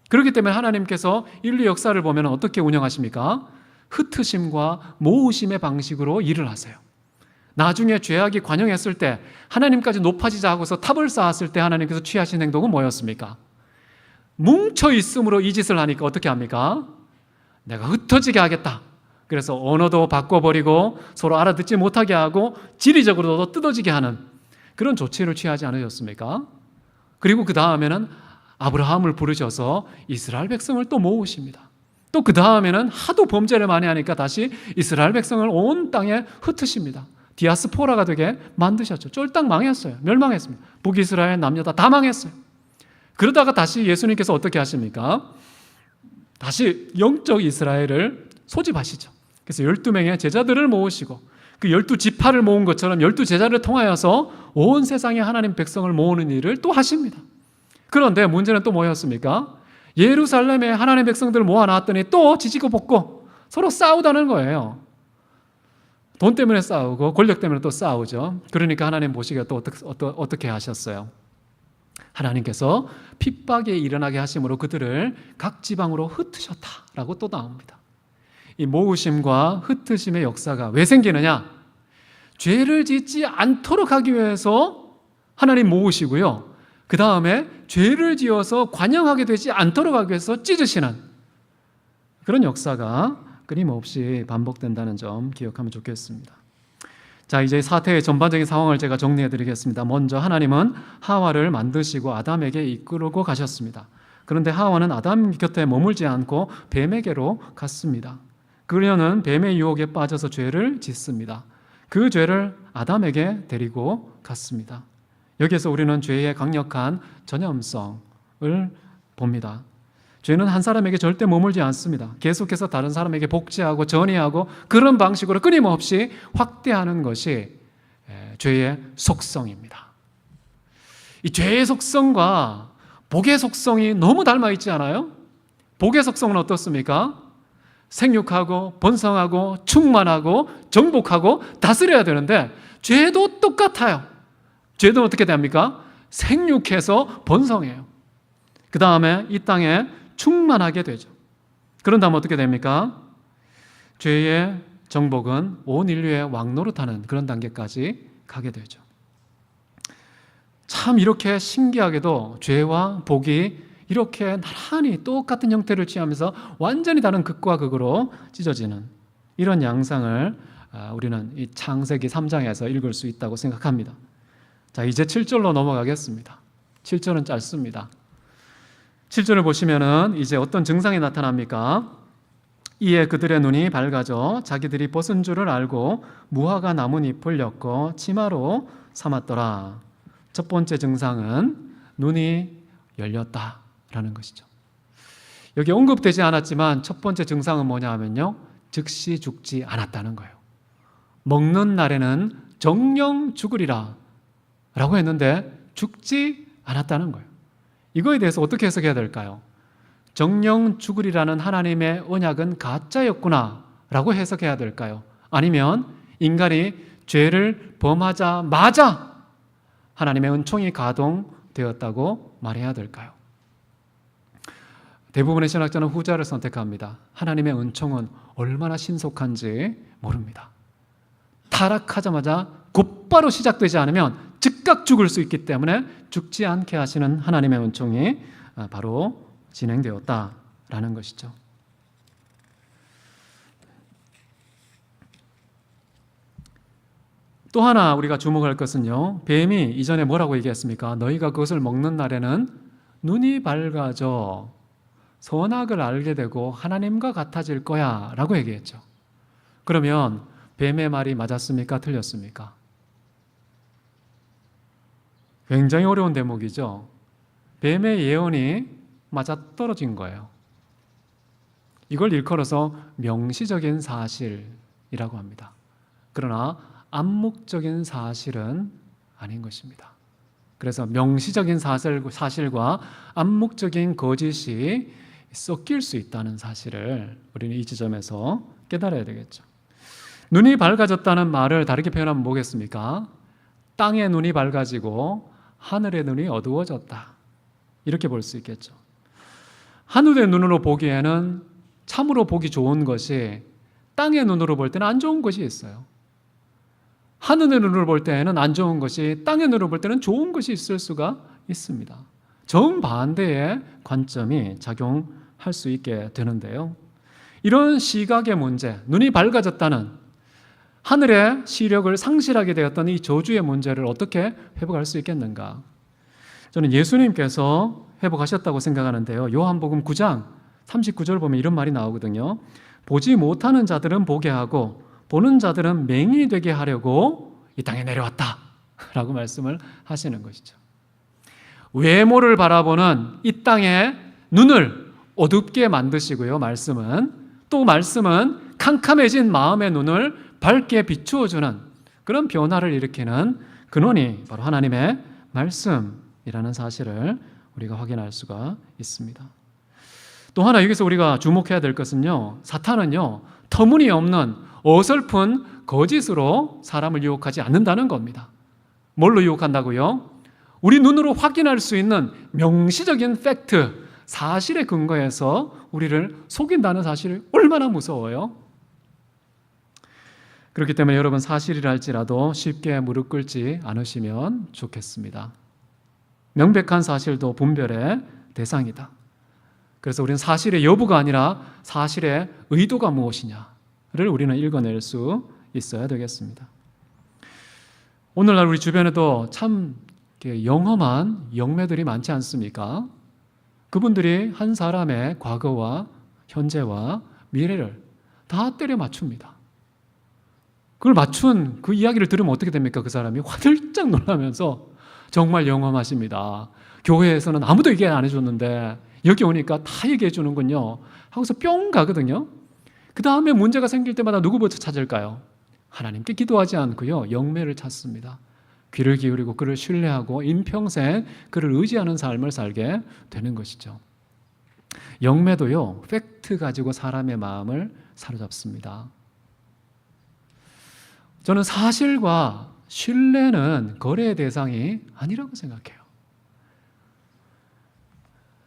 그렇기 때문에 하나님께서 인류 역사를 보면 어떻게 운영하십니까? 흩으심과 모으심의 방식으로 일을 하세요. 나중에 죄악이 관영했을 때 하나님까지 높아지자 하고서 탑을 쌓았을 때 하나님께서 취하신 행동은 뭐였습니까? 뭉쳐 있음으로 이 짓을 하니까 어떻게 합니까? 내가 흩어지게 하겠다. 그래서 언어도 바꿔버리고 서로 알아듣지 못하게 하고 지리적으로도 뜯어지게 하는 그런 조치를 취하지 않으셨습니까? 그리고 그 다음에는 아브라함을 부르셔서 이스라엘 백성을 또 모으십니다. 또 그 다음에는 하도 범죄를 많이 하니까 다시 이스라엘 백성을 온 땅에 흩으십니다. 디아스포라가 되게 만드셨죠. 쫄딱 망했어요. 멸망했습니다. 북이스라엘 남녀 다 망했어요. 그러다가 다시 예수님께서 어떻게 하십니까? 다시 영적 이스라엘을 소집하시죠. 그래서 12명의 제자들을 모으시고 그 12지파를 모은 것처럼 12제자를 통하여서 온 세상의 하나님 백성을 모으는 일을 또 하십니다. 그런데 문제는 또 뭐였습니까? 예루살렘에 하나님 백성들을 모아놨더니 또 지지고 볶고 서로 싸우다는 거예요. 돈 때문에 싸우고 권력 때문에 또 싸우죠. 그러니까 하나님 보시기에 또 어떻게 하셨어요? 하나님께서 핍박에 일어나게 하심으로 그들을 각 지방으로 흩으셨다라고 또 나옵니다. 이 모으심과 흩으심의 역사가 왜 생기느냐? 죄를 짓지 않도록 하기 위해서 하나님 모으시고요. 그 다음에 죄를 지어서 관영하게 되지 않도록 하기 위해서 찢으시는 그런 역사가 끊임없이 반복된다는 점 기억하면 좋겠습니다. 자, 이제 사태의 전반적인 상황을 제가 정리해 드리겠습니다. 먼저 하나님은 하와를 만드시고 아담에게 이끌고 가셨습니다. 그런데 하와는 아담 곁에 머물지 않고 뱀에게로 갔습니다. 그녀는 뱀의 유혹에 빠져서 죄를 짓습니다. 그 죄를 아담에게 데리고 갔습니다. 여기에서 우리는 죄의 강력한 전염성을 봅니다. 죄는 한 사람에게 절대 머물지 않습니다. 계속해서 다른 사람에게 복제하고 전이하고 그런 방식으로 끊임없이 확대하는 것이 죄의 속성입니다. 이 죄의 속성과 복의 속성이 너무 닮아 있지 않아요? 복의 속성은 어떻습니까? 생육하고 번성하고 충만하고 정복하고 다스려야 되는데 죄도 똑같아요. 죄도 어떻게 됩니까? 생육해서 번성해요. 그 다음에 이 땅에 충만하게 되죠. 그런 다음 어떻게 됩니까? 죄의 정복은 온 인류의 왕노릇하는 그런 단계까지 가게 되죠. 참 이렇게 신기하게도 죄와 복이 이렇게 나란히 똑같은 형태를 취하면서 완전히 다른 극과 극으로 찢어지는 이런 양상을 우리는 이 창세기 3장에서 읽을 수 있다고 생각합니다. 자, 이제 7절로 넘어가겠습니다. 7절은 짧습니다. 7절을 보시면은 이제 어떤 증상이 나타납니까? 이에 그들의 눈이 밝아져 자기들이 벗은 줄을 알고 무화과 나뭇잎을 엮어 치마로 삼았더라. 첫 번째 증상은 눈이 열렸다라는 것이죠. 여기 언급되지 않았지만 첫 번째 증상은 뭐냐 하면요, 즉시 죽지 않았다는 거예요. 먹는 날에는 정령 죽으리라 라고 했는데 죽지 않았다는 거예요. 이거에 대해서 어떻게 해석해야 될까요? 정령 죽으리라는 하나님의 언약은 가짜였구나 라고 해석해야 될까요? 아니면 인간이 죄를 범하자마자 하나님의 은총이 가동되었다고 말해야 될까요? 대부분의 신학자는 후자를 선택합니다. 하나님의 은총은 얼마나 신속한지 모릅니다. 타락하자마자 곧바로 시작되지 않으면 즉각 죽을 수 있기 때문에 죽지 않게 하시는 하나님의 은총이 바로 진행되었다라는 것이죠. 또 하나 우리가 주목할 것은요, 뱀이 이전에 뭐라고 얘기했습니까? 너희가 그것을 먹는 날에는 눈이 밝아져 선악을 알게 되고 하나님과 같아질 거야 라고 얘기했죠. 그러면 뱀의 말이 맞았습니까? 틀렸습니까? 굉장히 어려운 대목이죠. 뱀의 예언이 맞아떨어진 거예요. 이걸 일컬어서 명시적인 사실이라고 합니다. 그러나 암묵적인 사실은 아닌 것입니다. 그래서 명시적인 사실과 암묵적인 거짓이 섞일 수 있다는 사실을 우리는 이 지점에서 깨달아야 되겠죠. 눈이 밝아졌다는 말을 다르게 표현하면 뭐겠습니까? 땅의 눈이 밝아지고 하늘의 눈이 어두워졌다. 이렇게 볼 수 있겠죠. 하늘의 눈으로 보기에는 참으로 보기 좋은 것이 땅의 눈으로 볼 때는 안 좋은 것이 있어요. 하늘의 눈으로 볼 때는 안 좋은 것이 땅의 눈으로 볼 때는 좋은 것이 있을 수가 있습니다. 정반대의 관점이 작용할 수 있게 되는데요. 이런 시각의 문제, 눈이 밝아졌다는 하늘의 시력을 상실하게 되었던 이 저주의 문제를 어떻게 회복할 수 있겠는가? 저는 예수님께서 회복하셨다고 생각하는데요. 요한복음 9장 39절 보면 이런 말이 나오거든요. 보지 못하는 자들은 보게 하고 보는 자들은 맹인이 되게 하려고 이 땅에 내려왔다 라고 말씀을 하시는 것이죠. 외모를 바라보는 이 땅의 눈을 어둡게 만드시고요. 말씀은 캄캄해진 마음의 눈을 밝게 비추어주는 그런 변화를 일으키는 근원이 바로 하나님의 말씀이라는 사실을 우리가 확인할 수가 있습니다. 또 하나 여기서 우리가 주목해야 될 것은요, 사탄은요 터무니없는 어설픈 거짓으로 사람을 유혹하지 않는다는 겁니다. 뭘로 유혹한다고요? 우리 눈으로 확인할 수 있는 명시적인 팩트, 사실에 근거해서 우리를 속인다는 사실이 얼마나 무서워요. 그렇기 때문에 여러분, 사실이라 할지라도 쉽게 무릎 꿇지 않으시면 좋겠습니다. 명백한 사실도 분별의 대상이다. 그래서 우리는 사실의 여부가 아니라 사실의 의도가 무엇이냐를 우리는 읽어낼 수 있어야 되겠습니다. 오늘날 우리 주변에도 참 영험한 영매들이 많지 않습니까? 그분들이 한 사람의 과거와 현재와 미래를 다 때려 맞춥니다. 그걸 맞춘 그 이야기를 들으면 어떻게 됩니까? 그 사람이 화들짝 놀라면서 정말 영험하십니다. 교회에서는 아무도 얘기 안 해줬는데 여기 오니까 다 얘기해 주는군요 하고서 뿅 가거든요. 그 다음에 문제가 생길 때마다 누구부터 찾을까요? 하나님께 기도하지 않고요, 영매를 찾습니다. 귀를 기울이고 그를 신뢰하고 인평생 그를 의지하는 삶을 살게 되는 것이죠. 영매도요, 팩트 가지고 사람의 마음을 사로잡습니다. 저는 사실과 신뢰는 거래의 대상이 아니라고 생각해요.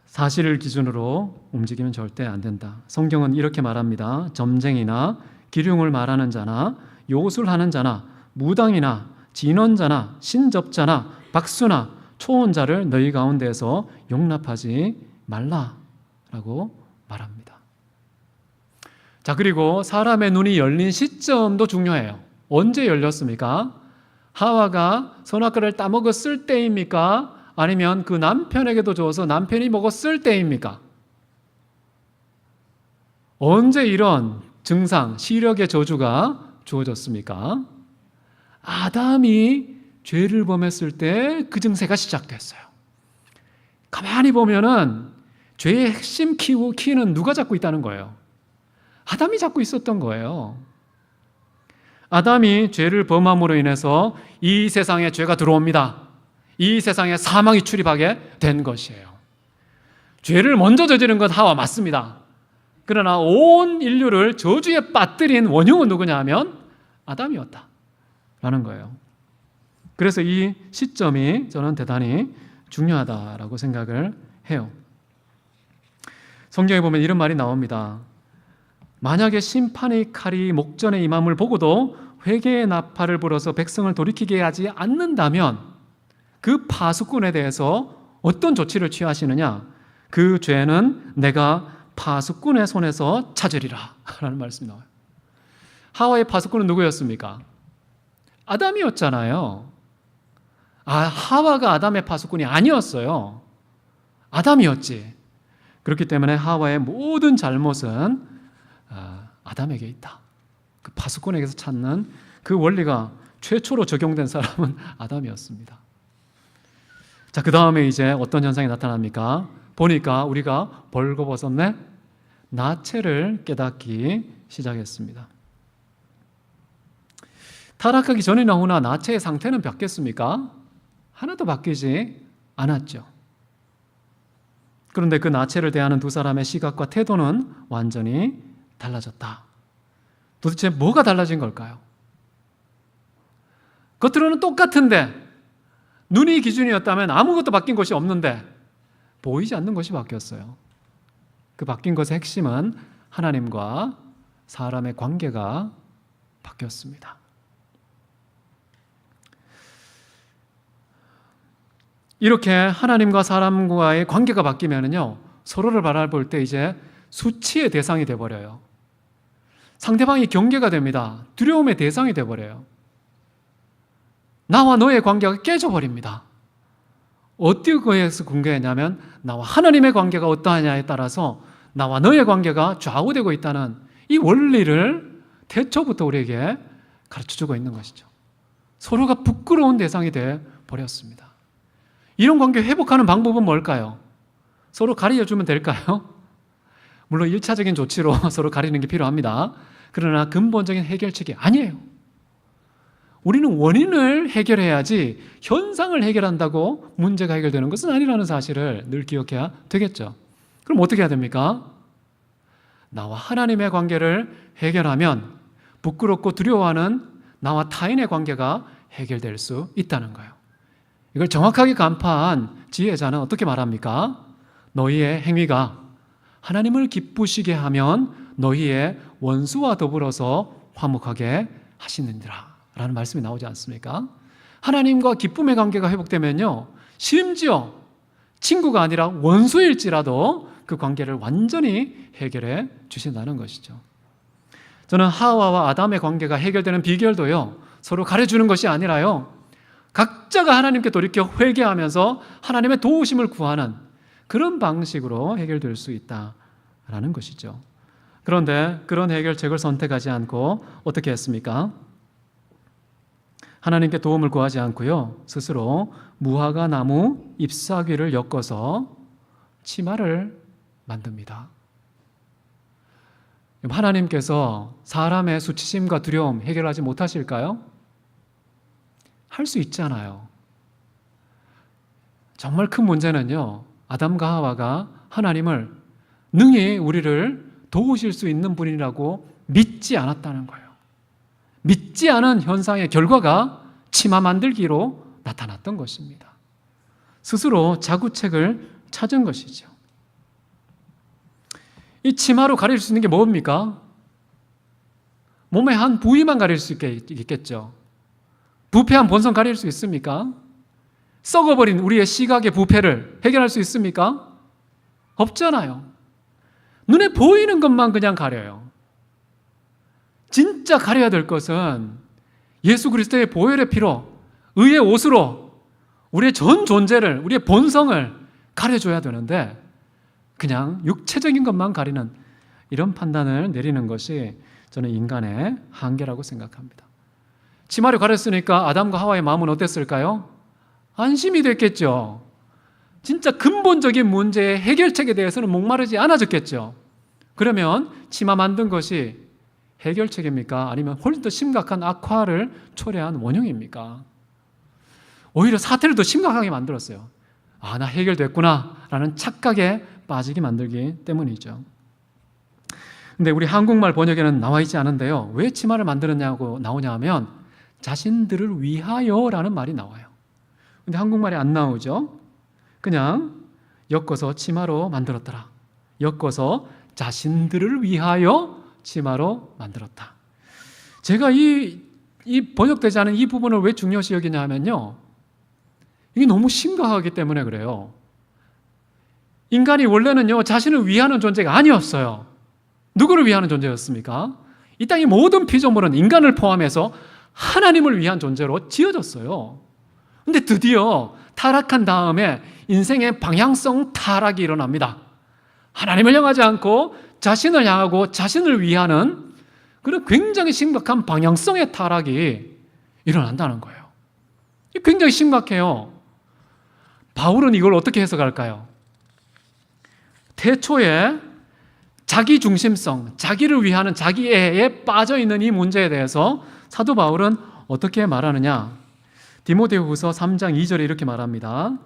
사실을 기준으로 움직이면 절대 안 된다. 성경은 이렇게 말합니다. 점쟁이나 기륭을 말하는 자나 요술하는 자나 무당이나 진언자나 신접자나 박수나 초혼자를 너희 가운데서 용납하지 말라라고 말합니다. 자, 그리고 사람의 눈이 열린 시점도 중요해요. 언제 열렸습니까? 하와가 선악과를 따먹었을 때입니까? 아니면 그 남편에게도 줘서 남편이 먹었을 때입니까? 언제 이런 증상, 시력의 저주가 주어졌습니까? 아담이 죄를 범했을 때 그 증세가 시작됐어요. 가만히 보면은 죄의 핵심 키는 누가 잡고 있다는 거예요? 아담이 잡고 있었던 거예요. 아담이 죄를 범함으로 인해서 이 세상에 죄가 들어옵니다. 이 세상에 사망이 출입하게 된 것이에요. 죄를 먼저 저지른 건 하와 맞습니다. 그러나 온 인류를 저주에 빠뜨린 원흉은 누구냐 하면 아담이었다라는 거예요. 그래서 이 시점이 저는 대단히 중요하다라고 생각을 해요. 성경에 보면 이런 말이 나옵니다. 만약에 심판의 칼이 목전에 임함을 보고도 회개의 나팔을 불어서 백성을 돌이키게 하지 않는다면 그 파수꾼에 대해서 어떤 조치를 취하시느냐? 그 죄는 내가 파수꾼의 손에서 찾으리라 라는 말씀이 나와요. 하와의 파수꾼은 누구였습니까? 아담이었잖아요. 하와가 아담의 파수꾼이 아니었어요. 아담이었지. 그렇기 때문에 하와의 모든 잘못은 아담에게 있다. 그 파수꾼에게서 찾는 그 원리가 최초로 적용된 사람은 아담이었습니다. 자, 그 다음에 이제 어떤 현상이 나타납니까? 보니까 우리가 벌거벗었네? 나체를 깨닫기 시작했습니다. 타락하기 전이나 후나 나체의 상태는 바뀌었습니까? 하나도 바뀌지 않았죠. 그런데 그 나체를 대하는 두 사람의 시각과 태도는 완전히 달라졌다. 도대체 뭐가 달라진 걸까요? 겉으로는 똑같은데 눈이 기준이었다면 아무것도 바뀐 것이 없는데 보이지 않는 것이 바뀌었어요. 그 바뀐 것의 핵심은 하나님과 사람의 관계가 바뀌었습니다. 이렇게 하나님과 사람과의 관계가 바뀌면요, 서로를 바라볼 때 이제 수치의 대상이 돼버려요. 상대방이 경계가 됩니다. 두려움의 대상이 되어버려요. 나와 너의 관계가 깨져버립니다. 어디에서 관계냐면 나와 하나님의 관계가 어떠하냐에 따라서 나와 너의 관계가 좌우되고 있다는 이 원리를 태초부터 우리에게 가르쳐주고 있는 것이죠. 서로가 부끄러운 대상이 되어 버렸습니다. 이런 관계 회복하는 방법은 뭘까요? 서로 가려주면 될까요? 물론 1차적인 조치로 서로 가리는 게 필요합니다. 그러나 근본적인 해결책이 아니에요. 우리는 원인을 해결해야지 현상을 해결한다고 문제가 해결되는 것은 아니라는 사실을 늘 기억해야 되겠죠. 그럼 어떻게 해야 됩니까? 나와 하나님의 관계를 해결하면 부끄럽고 두려워하는 나와 타인의 관계가 해결될 수 있다는 거예요. 이걸 정확하게 간파한 지혜자는 어떻게 말합니까? 너희의 행위가 하나님을 기쁘시게 하면 너희의 원수와 더불어서 화목하게 하시느니라 라는 말씀이 나오지 않습니까? 하나님과 기쁨의 관계가 회복되면요, 심지어 친구가 아니라 원수일지라도 그 관계를 완전히 해결해 주신다는 것이죠. 저는 하와와 아담의 관계가 해결되는 비결도요, 서로 가려주는 것이 아니라요, 각자가 하나님께 돌이켜 회개하면서 하나님의 도우심을 구하는 그런 방식으로 해결될 수 있다라는 것이죠. 그런데 그런 해결책을 선택하지 않고 어떻게 했습니까? 하나님께 도움을 구하지 않고요, 스스로 무화과 나무 잎사귀를 엮어서 치마를 만듭니다. 하나님께서 사람의 수치심과 두려움 해결하지 못하실까요? 할 수 있잖아요. 정말 큰 문제는요, 아담과 하와가 하나님을 능히 우리를 도우실 수 있는 분이라고 믿지 않았다는 거예요. 믿지 않은 현상의 결과가 치마 만들기로 나타났던 것입니다. 스스로 자구책을 찾은 것이죠. 이 치마로 가릴 수 있는 게 뭡니까? 몸의 한 부위만 가릴 수 있겠죠. 부패한 본성 가릴 수 있습니까? 썩어버린 우리의 시각의 부패를 해결할 수 있습니까? 없잖아요. 눈에 보이는 것만 그냥 가려요. 진짜 가려야 될 것은 예수 그리스도의 보혈의 피로, 의의 옷으로 우리의 전 존재를, 우리의 본성을 가려줘야 되는데 그냥 육체적인 것만 가리는 이런 판단을 내리는 것이 저는 인간의 한계라고 생각합니다. 치마를 가렸으니까 아담과 하와의 마음은 어땠을까요? 안심이 됐겠죠. 진짜 근본적인 문제의 해결책에 대해서는 목마르지 않아졌겠죠. 그러면 치마 만든 것이 해결책입니까? 아니면 훨씬 더 심각한 악화를 초래한 원흉입니까? 오히려 사태를 더 심각하게 만들었어요. 아, 나 해결됐구나 라는 착각에 빠지게 만들기 때문이죠. 근데 우리 한국말 번역에는 나와 있지 않은데요, 왜 치마를 만들었냐고 나오냐 하면 자신들을 위하여라는 말이 나와요. 근데 한국말이 안 나오죠. 그냥 엮어서 치마로 만들었더라. 엮어서 자신들을 위하여 치마로 만들었다. 제가 이 번역되지 않은 이 부분을 왜 중요시 여기냐 하면요, 이게 너무 심각하기 때문에 그래요. 인간이 원래는요, 자신을 위하는 존재가 아니었어요. 누구를 위하는 존재였습니까? 이 땅의 모든 피조물은 인간을 포함해서 하나님을 위한 존재로 지어졌어요. 근데 드디어 타락한 다음에 인생의 방향성 타락이 일어납니다. 하나님을 향하지 않고 자신을 향하고 자신을 위하는 그런 굉장히 심각한 방향성의 타락이 일어난다는 거예요. 굉장히 심각해요. 바울은 이걸 어떻게 해석할까요? 태초에 자기 중심성, 자기를 위하는 자기애에 빠져있는 이 문제에 대해서 사도 바울은 어떻게 말하느냐? 디모데후서 3장 2절에 이렇게 말합니다.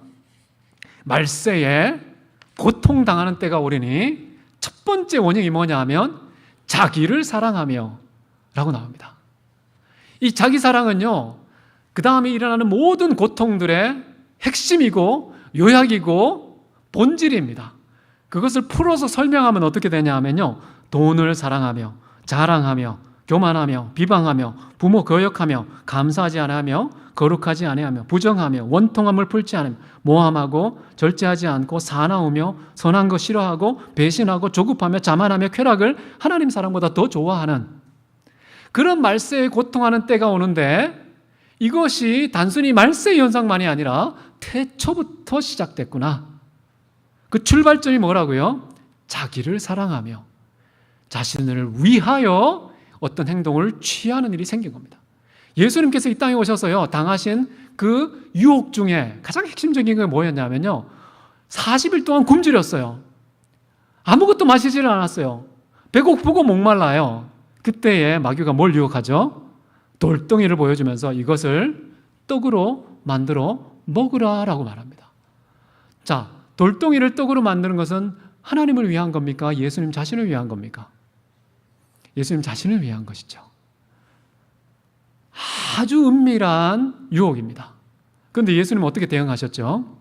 말세에 고통당하는 때가 오리니 첫 번째 원인이 뭐냐 하면 자기를 사랑하며 라고 나옵니다. 이 자기 사랑은요, 그 다음에 일어나는 모든 고통들의 핵심이고 요약이고 본질입니다. 그것을 풀어서 설명하면 어떻게 되냐 하면요, 돈을 사랑하며 자랑하며 교만하며 비방하며 부모 거역하며 감사하지 아니하며 거룩하지 아니하며 부정하며 원통함을 풀지 않으며 모함하고 절제하지 않고 사나우며 선한 거 싫어하고 배신하고 조급하며 자만하며 쾌락을 하나님 사랑보다 더 좋아하는 그런 말세에 고통하는 때가 오는데 이것이 단순히 말세 현상만이 아니라 태초부터 시작됐구나. 그 출발점이 뭐라고요? 자기를 사랑하며 자신을 위하여 어떤 행동을 취하는 일이 생긴 겁니다. 예수님께서 이 땅에 오셔서요, 당하신 그 유혹 중에 가장 핵심적인 게 뭐였냐면요, 40일 동안 굶주렸어요. 아무것도 마시지를 않았어요. 배고프고 목말라요. 그때에 마귀가 뭘 유혹하죠? 돌덩이를 보여주면서 이것을 떡으로 만들어 먹으라라고 말합니다. 자, 돌덩이를 떡으로 만드는 것은 하나님을 위한 겁니까? 예수님 자신을 위한 겁니까? 예수님 자신을 위한 것이죠. 아주 은밀한 유혹입니다. 그런데 예수님은 어떻게 대응하셨죠?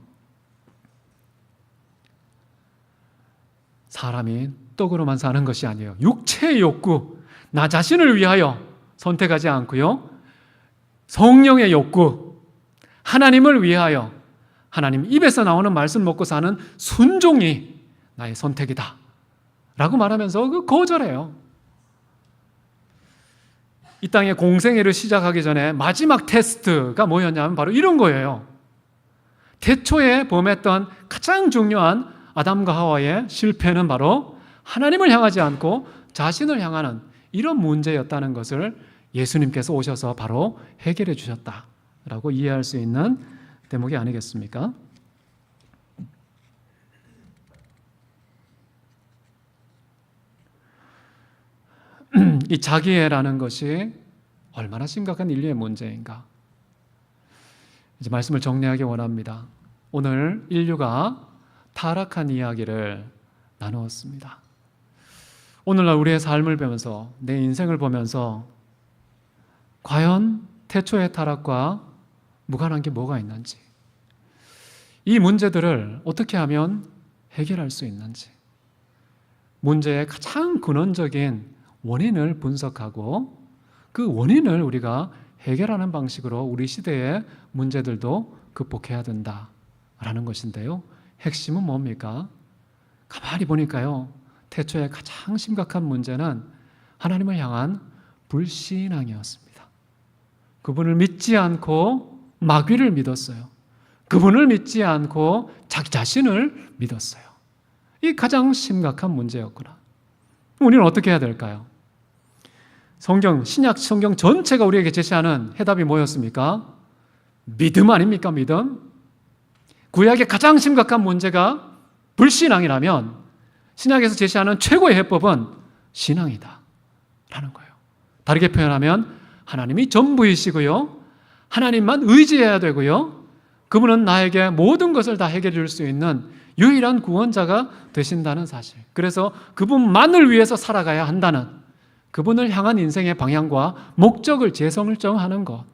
사람이 떡으로만 사는 것이 아니에요. 육체의 욕구, 나 자신을 위하여 선택하지 않고요, 성령의 욕구, 하나님을 위하여 하나님 입에서 나오는 말씀 먹고 사는 순종이 나의 선택이다 라고 말하면서 거절해요. 이 땅의 공생애를 시작하기 전에 마지막 테스트가 뭐였냐면 바로 이런 거예요. 태초에 범했던 가장 중요한 아담과 하와의 실패는 바로 하나님을 향하지 않고 자신을 향하는 이런 문제였다는 것을 예수님께서 오셔서 바로 해결해 주셨다라고 이해할 수 있는 대목이 아니겠습니까? 이 자기애라는 것이 얼마나 심각한 인류의 문제인가? 이제 말씀을 정리하기 원합니다. 오늘 인류가 타락한 이야기를 나누었습니다. 오늘날 우리의 삶을 보면서, 내 인생을 보면서 과연 태초의 타락과 무관한 게 뭐가 있는지, 이 문제들을 어떻게 하면 해결할 수 있는지, 문제의 가장 근원적인 원인을 분석하고 그 원인을 우리가 해결하는 방식으로 우리 시대의 문제들도 극복해야 된다라는 것인데요. 핵심은 뭡니까? 가만히 보니까요, 태초의 가장 심각한 문제는 하나님을 향한 불신앙이었습니다. 그분을 믿지 않고 마귀를 믿었어요. 그분을 믿지 않고 자기 자신을 믿었어요. 이 가장 심각한 문제였구나. 우리는 어떻게 해야 될까요? 신약 성경 전체가 우리에게 제시하는 해답이 뭐였습니까? 믿음 아닙니까? 믿음? 구약의 가장 심각한 문제가 불신앙이라면 신약에서 제시하는 최고의 해법은 신앙이다 라는 거예요. 다르게 표현하면 하나님이 전부이시고요, 하나님만 의지해야 되고요, 그분은 나에게 모든 것을 다 해결해 줄 수 있는 유일한 구원자가 되신다는 사실, 그래서 그분만을 위해서 살아가야 한다는, 그분을 향한 인생의 방향과 목적을 재설정하는 것,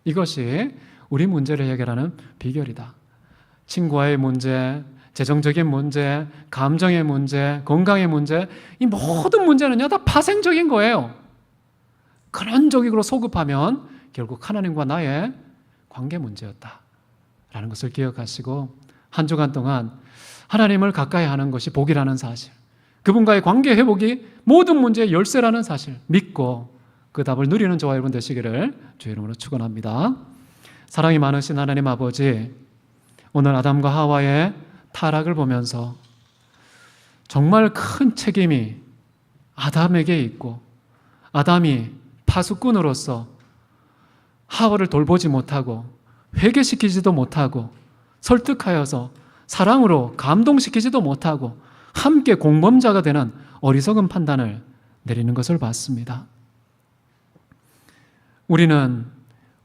이것이 우리 문제를 해결하는 비결이다. 친구와의 문제, 재정적인 문제, 감정의 문제, 건강의 문제, 이 모든 문제는요 다 파생적인 거예요. 근원적으로 소급하면 결국 하나님과 나의 관계 문제였다라는 것을 기억하시고, 한 주간 동안 하나님을 가까이 하는 것이 복이라는 사실, 그분과의 관계 회복이 모든 문제의 열쇠라는 사실 믿고 그 답을 누리는 저와 여러분 되시기를 주의 이름으로 축원합니다. 사랑이 많으신 하나님 아버지, 오늘 아담과 하와의 타락을 보면서 정말 큰 책임이 아담에게 있고, 아담이 파수꾼으로서 하와를 돌보지 못하고 회개시키지도 못하고 설득하여서 사랑으로 감동시키지도 못하고 함께 공범자가 되는 어리석은 판단을 내리는 것을 봤습니다. 우리는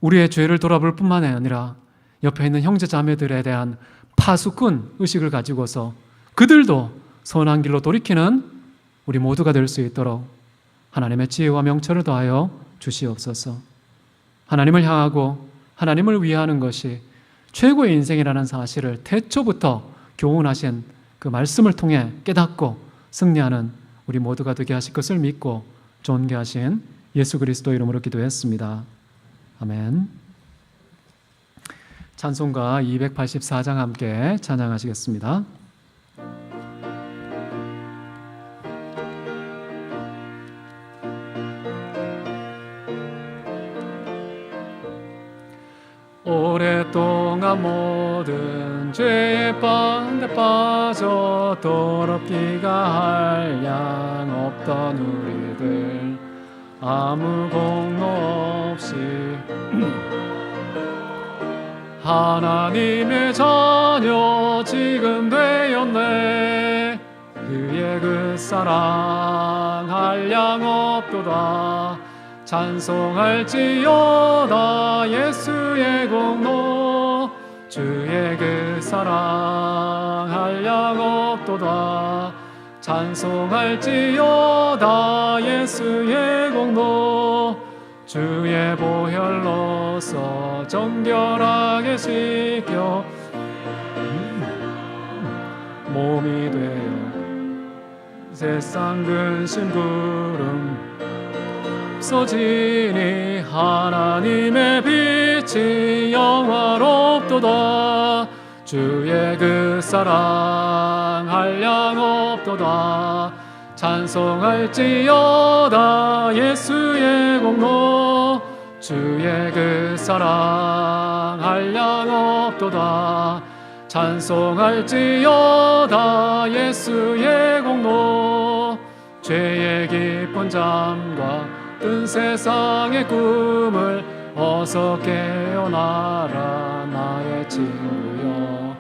우리의 죄를 돌아볼 뿐만 아니라 옆에 있는 형제 자매들에 대한 파수꾼 의식을 가지고서 그들도 선한 길로 돌이키는 우리 모두가 될 수 있도록 하나님의 지혜와 명철을 더하여 주시옵소서. 하나님을 향하고 하나님을 위하는 것이 최고의 인생이라는 사실을 태초부터 교훈하신 그 말씀을 통해 깨닫고 승리하는 우리 모두가 되게 하실 것을 믿고 존귀하신 예수 그리스도 이름으로 기도했습니다. 아멘. 찬송가 284장 함께 찬양하시겠습니다. 죄의 방대 빠져 더럽기가 한량 없던 우리들 아무 공로 없이 하나님의 자녀 지금 되었네. 그의 그 사랑 한량 없도다. 찬송할지어다 예수의 공로. 주의 그 사랑 한량 없도다. 찬송할지어다 예수의 공로. 주의 보혈로서 정결하게 씻겨 몸이 되어 세상 근심 구름 쏟으니 하나님의 빛이 영화롭도다. 주의 그 사랑 한량 없도다. 찬송할지어다 예수의 공로. 주의 그 사랑 한량 없도다. 찬송할지어다 예수의 공로. 죄의 깊은 잠과 뜬 세상의 꿈을 어서 깨어나라 나의 친구여.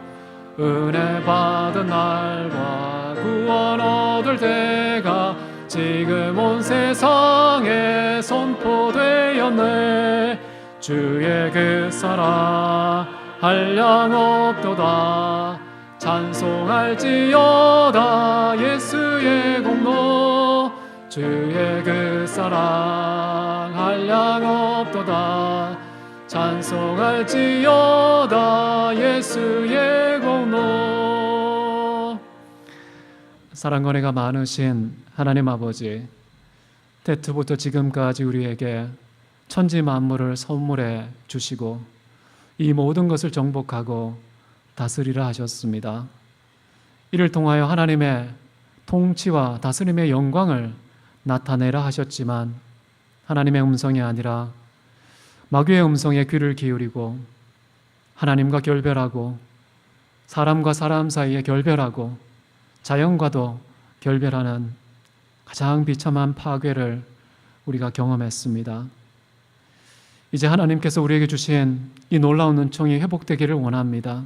은혜 받은 날과 구원 얻을 때가 지금 온 세상에 선포되었네. 주의 그 사랑 한량 없도다. 찬송할지어다 예수의 공로. 주의 그 사랑 한량 없도다. 찬송할지어다 예수의 공로. 사랑과 은혜가 많으신 하나님 아버지, 태초부터 지금까지 우리에게 천지 만물을 선물해 주시고 이 모든 것을 정복하고 다스리라 하셨습니다. 이를 통하여 하나님의 통치와 다스림의 영광을 나타내라 하셨지만 하나님의 음성이 아니라 마귀의 음성에 귀를 기울이고 하나님과 결별하고 사람과 사람 사이에 결별하고 자연과도 결별하는 가장 비참한 파괴를 우리가 경험했습니다. 이제 하나님께서 우리에게 주신 이 놀라운 은총이 회복되기를 원합니다.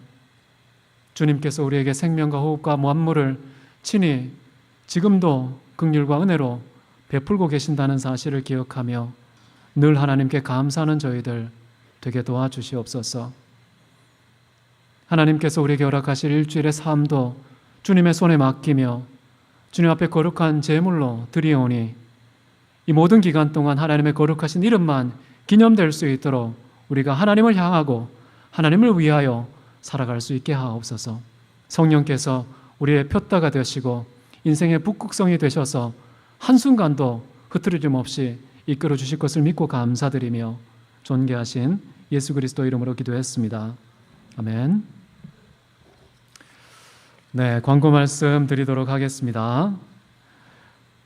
주님께서 우리에게 생명과 호흡과 만물을 친히 지금도 긍휼과 은혜로 베풀고 계신다는 사실을 기억하며 늘 하나님께 감사하는 저희들 되게 도와주시옵소서. 하나님께서 우리에게 허락하실 일주일의 삶도 주님의 손에 맡기며 주님 앞에 거룩한 제물로 드리오니 이 모든 기간 동안 하나님의 거룩하신 이름만 기념될 수 있도록 우리가 하나님을 향하고 하나님을 위하여 살아갈 수 있게 하옵소서. 성령께서 우리의 푯다가 되시고 인생의 북극성이 되셔서 한순간도 흐트러짐 없이 이끌어 주실 것을 믿고 감사드리며 존귀하신 예수 그리스도 이름으로 기도했습니다. 아멘. 네, 광고 말씀 드리도록 하겠습니다.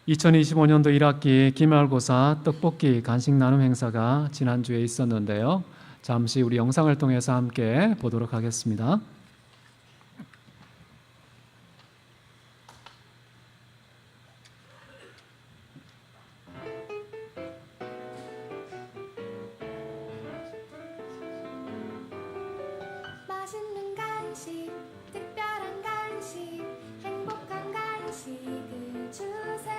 2025년도 1학기 기말고사 떡볶이 간식 나눔 행사가 지난주에 있었는데요. 잠시 우리 영상을 통해서 함께 보도록 하겠습니다. 맛있는 간식, 특별한 간식, 행복한 간식을 주세요.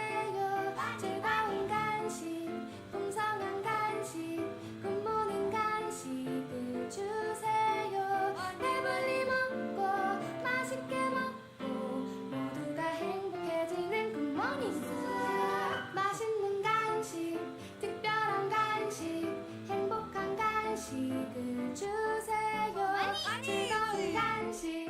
즐거운 간식, 풍성한 간식, 굿모닝 간식을 주세요. 배불리 먹고 맛있게 먹고 모두가 행복해지는 굿모닝. 맛있는 간식, 특별한 간식, 행복한 간식을 주세요. 즐거운 간식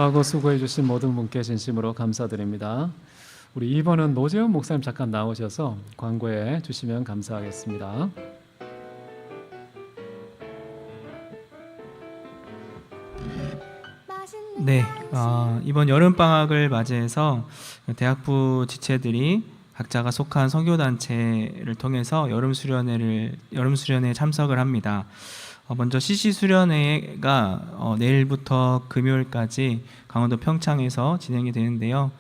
하고 수고해 주신 모든 분께 진심으로 감사드립니다. 우리 2번은 노재훈 목사님 잠깐 나오셔서 광고해 주시면 감사하겠습니다. 네, 이번 여름 방학을 맞이해서 대학부 지체들이 각자가 속한 선교단체를 통해서 여름 수련회에 참석을 합니다. 먼저 CC 수련회가 내일부터 금요일까지 강원도 평창에서 진행이 되는데요.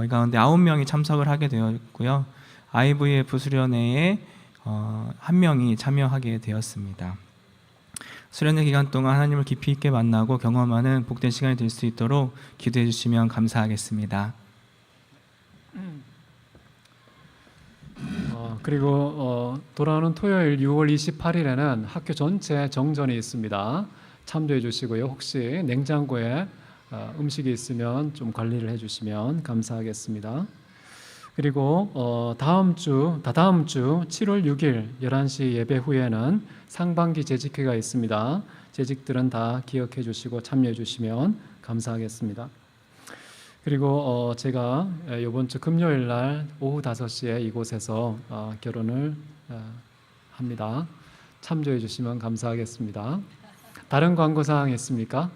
이 가운데 9명이 참석을 하게 되었고요. IVF 수련회에 1명이 참여하게 되었습니다. 수련회 기간 동안 하나님을 깊이 있게 만나고 경험하는 복된 시간이 될 수 있도록 기도해 주시면 감사하겠습니다. 그리고 돌아오는 토요일 6월 28일에는 학교 전체 정전이 있습니다. 참조해 주시고요. 혹시 냉장고에 음식이 있으면 좀 관리를 해주시면 감사하겠습니다. 그리고 다다음 주 7월 6일 11시 예배 후에는 상반기 재직회가 있습니다. 재직들은 다 기억해 주시고 참여해 주시면 감사하겠습니다. 그리고 제가 이번 주 금요일 날 오후 5시에 이곳에서 결혼을 합니다. 참조해 주시면 감사하겠습니다. 다른 광고사항 있습니까?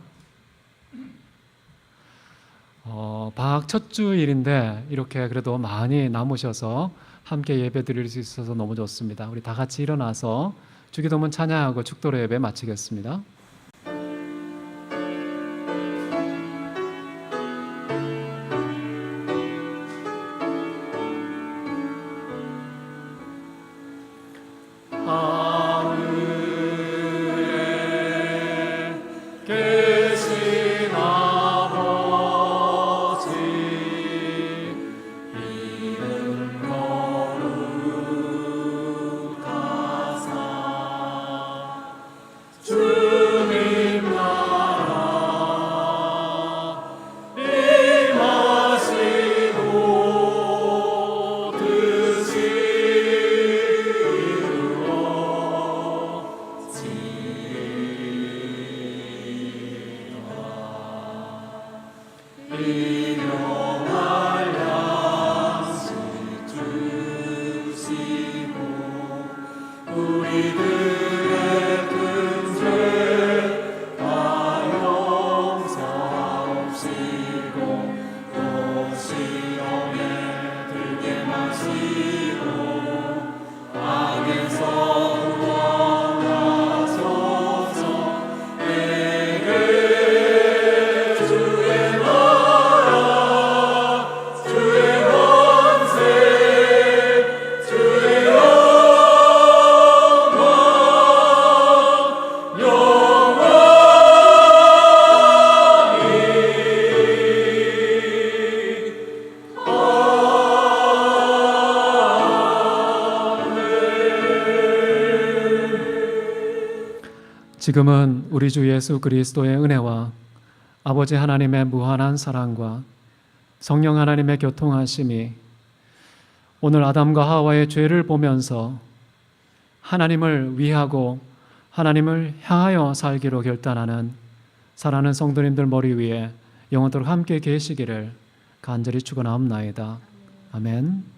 방학 첫 주일인데 이렇게 그래도 많이 남으셔서 함께 예배 드릴 수 있어서 너무 좋습니다. 우리 다 같이 일어나서 주기도문 찬양하고 축도로 예배 마치겠습니다. 지금은 우리 주 예수 그리스도의 은혜와 아버지 하나님의 무한한 사랑과 성령 하나님의 교통하심이 오늘 아담과 하와의 죄를 보면서 하나님을 위하고 하나님을 향하여 살기로 결단하는 사랑하는 성도님들 머리 위에 영원토록 함께 계시기를 간절히 축원하옵나이다. 아멘.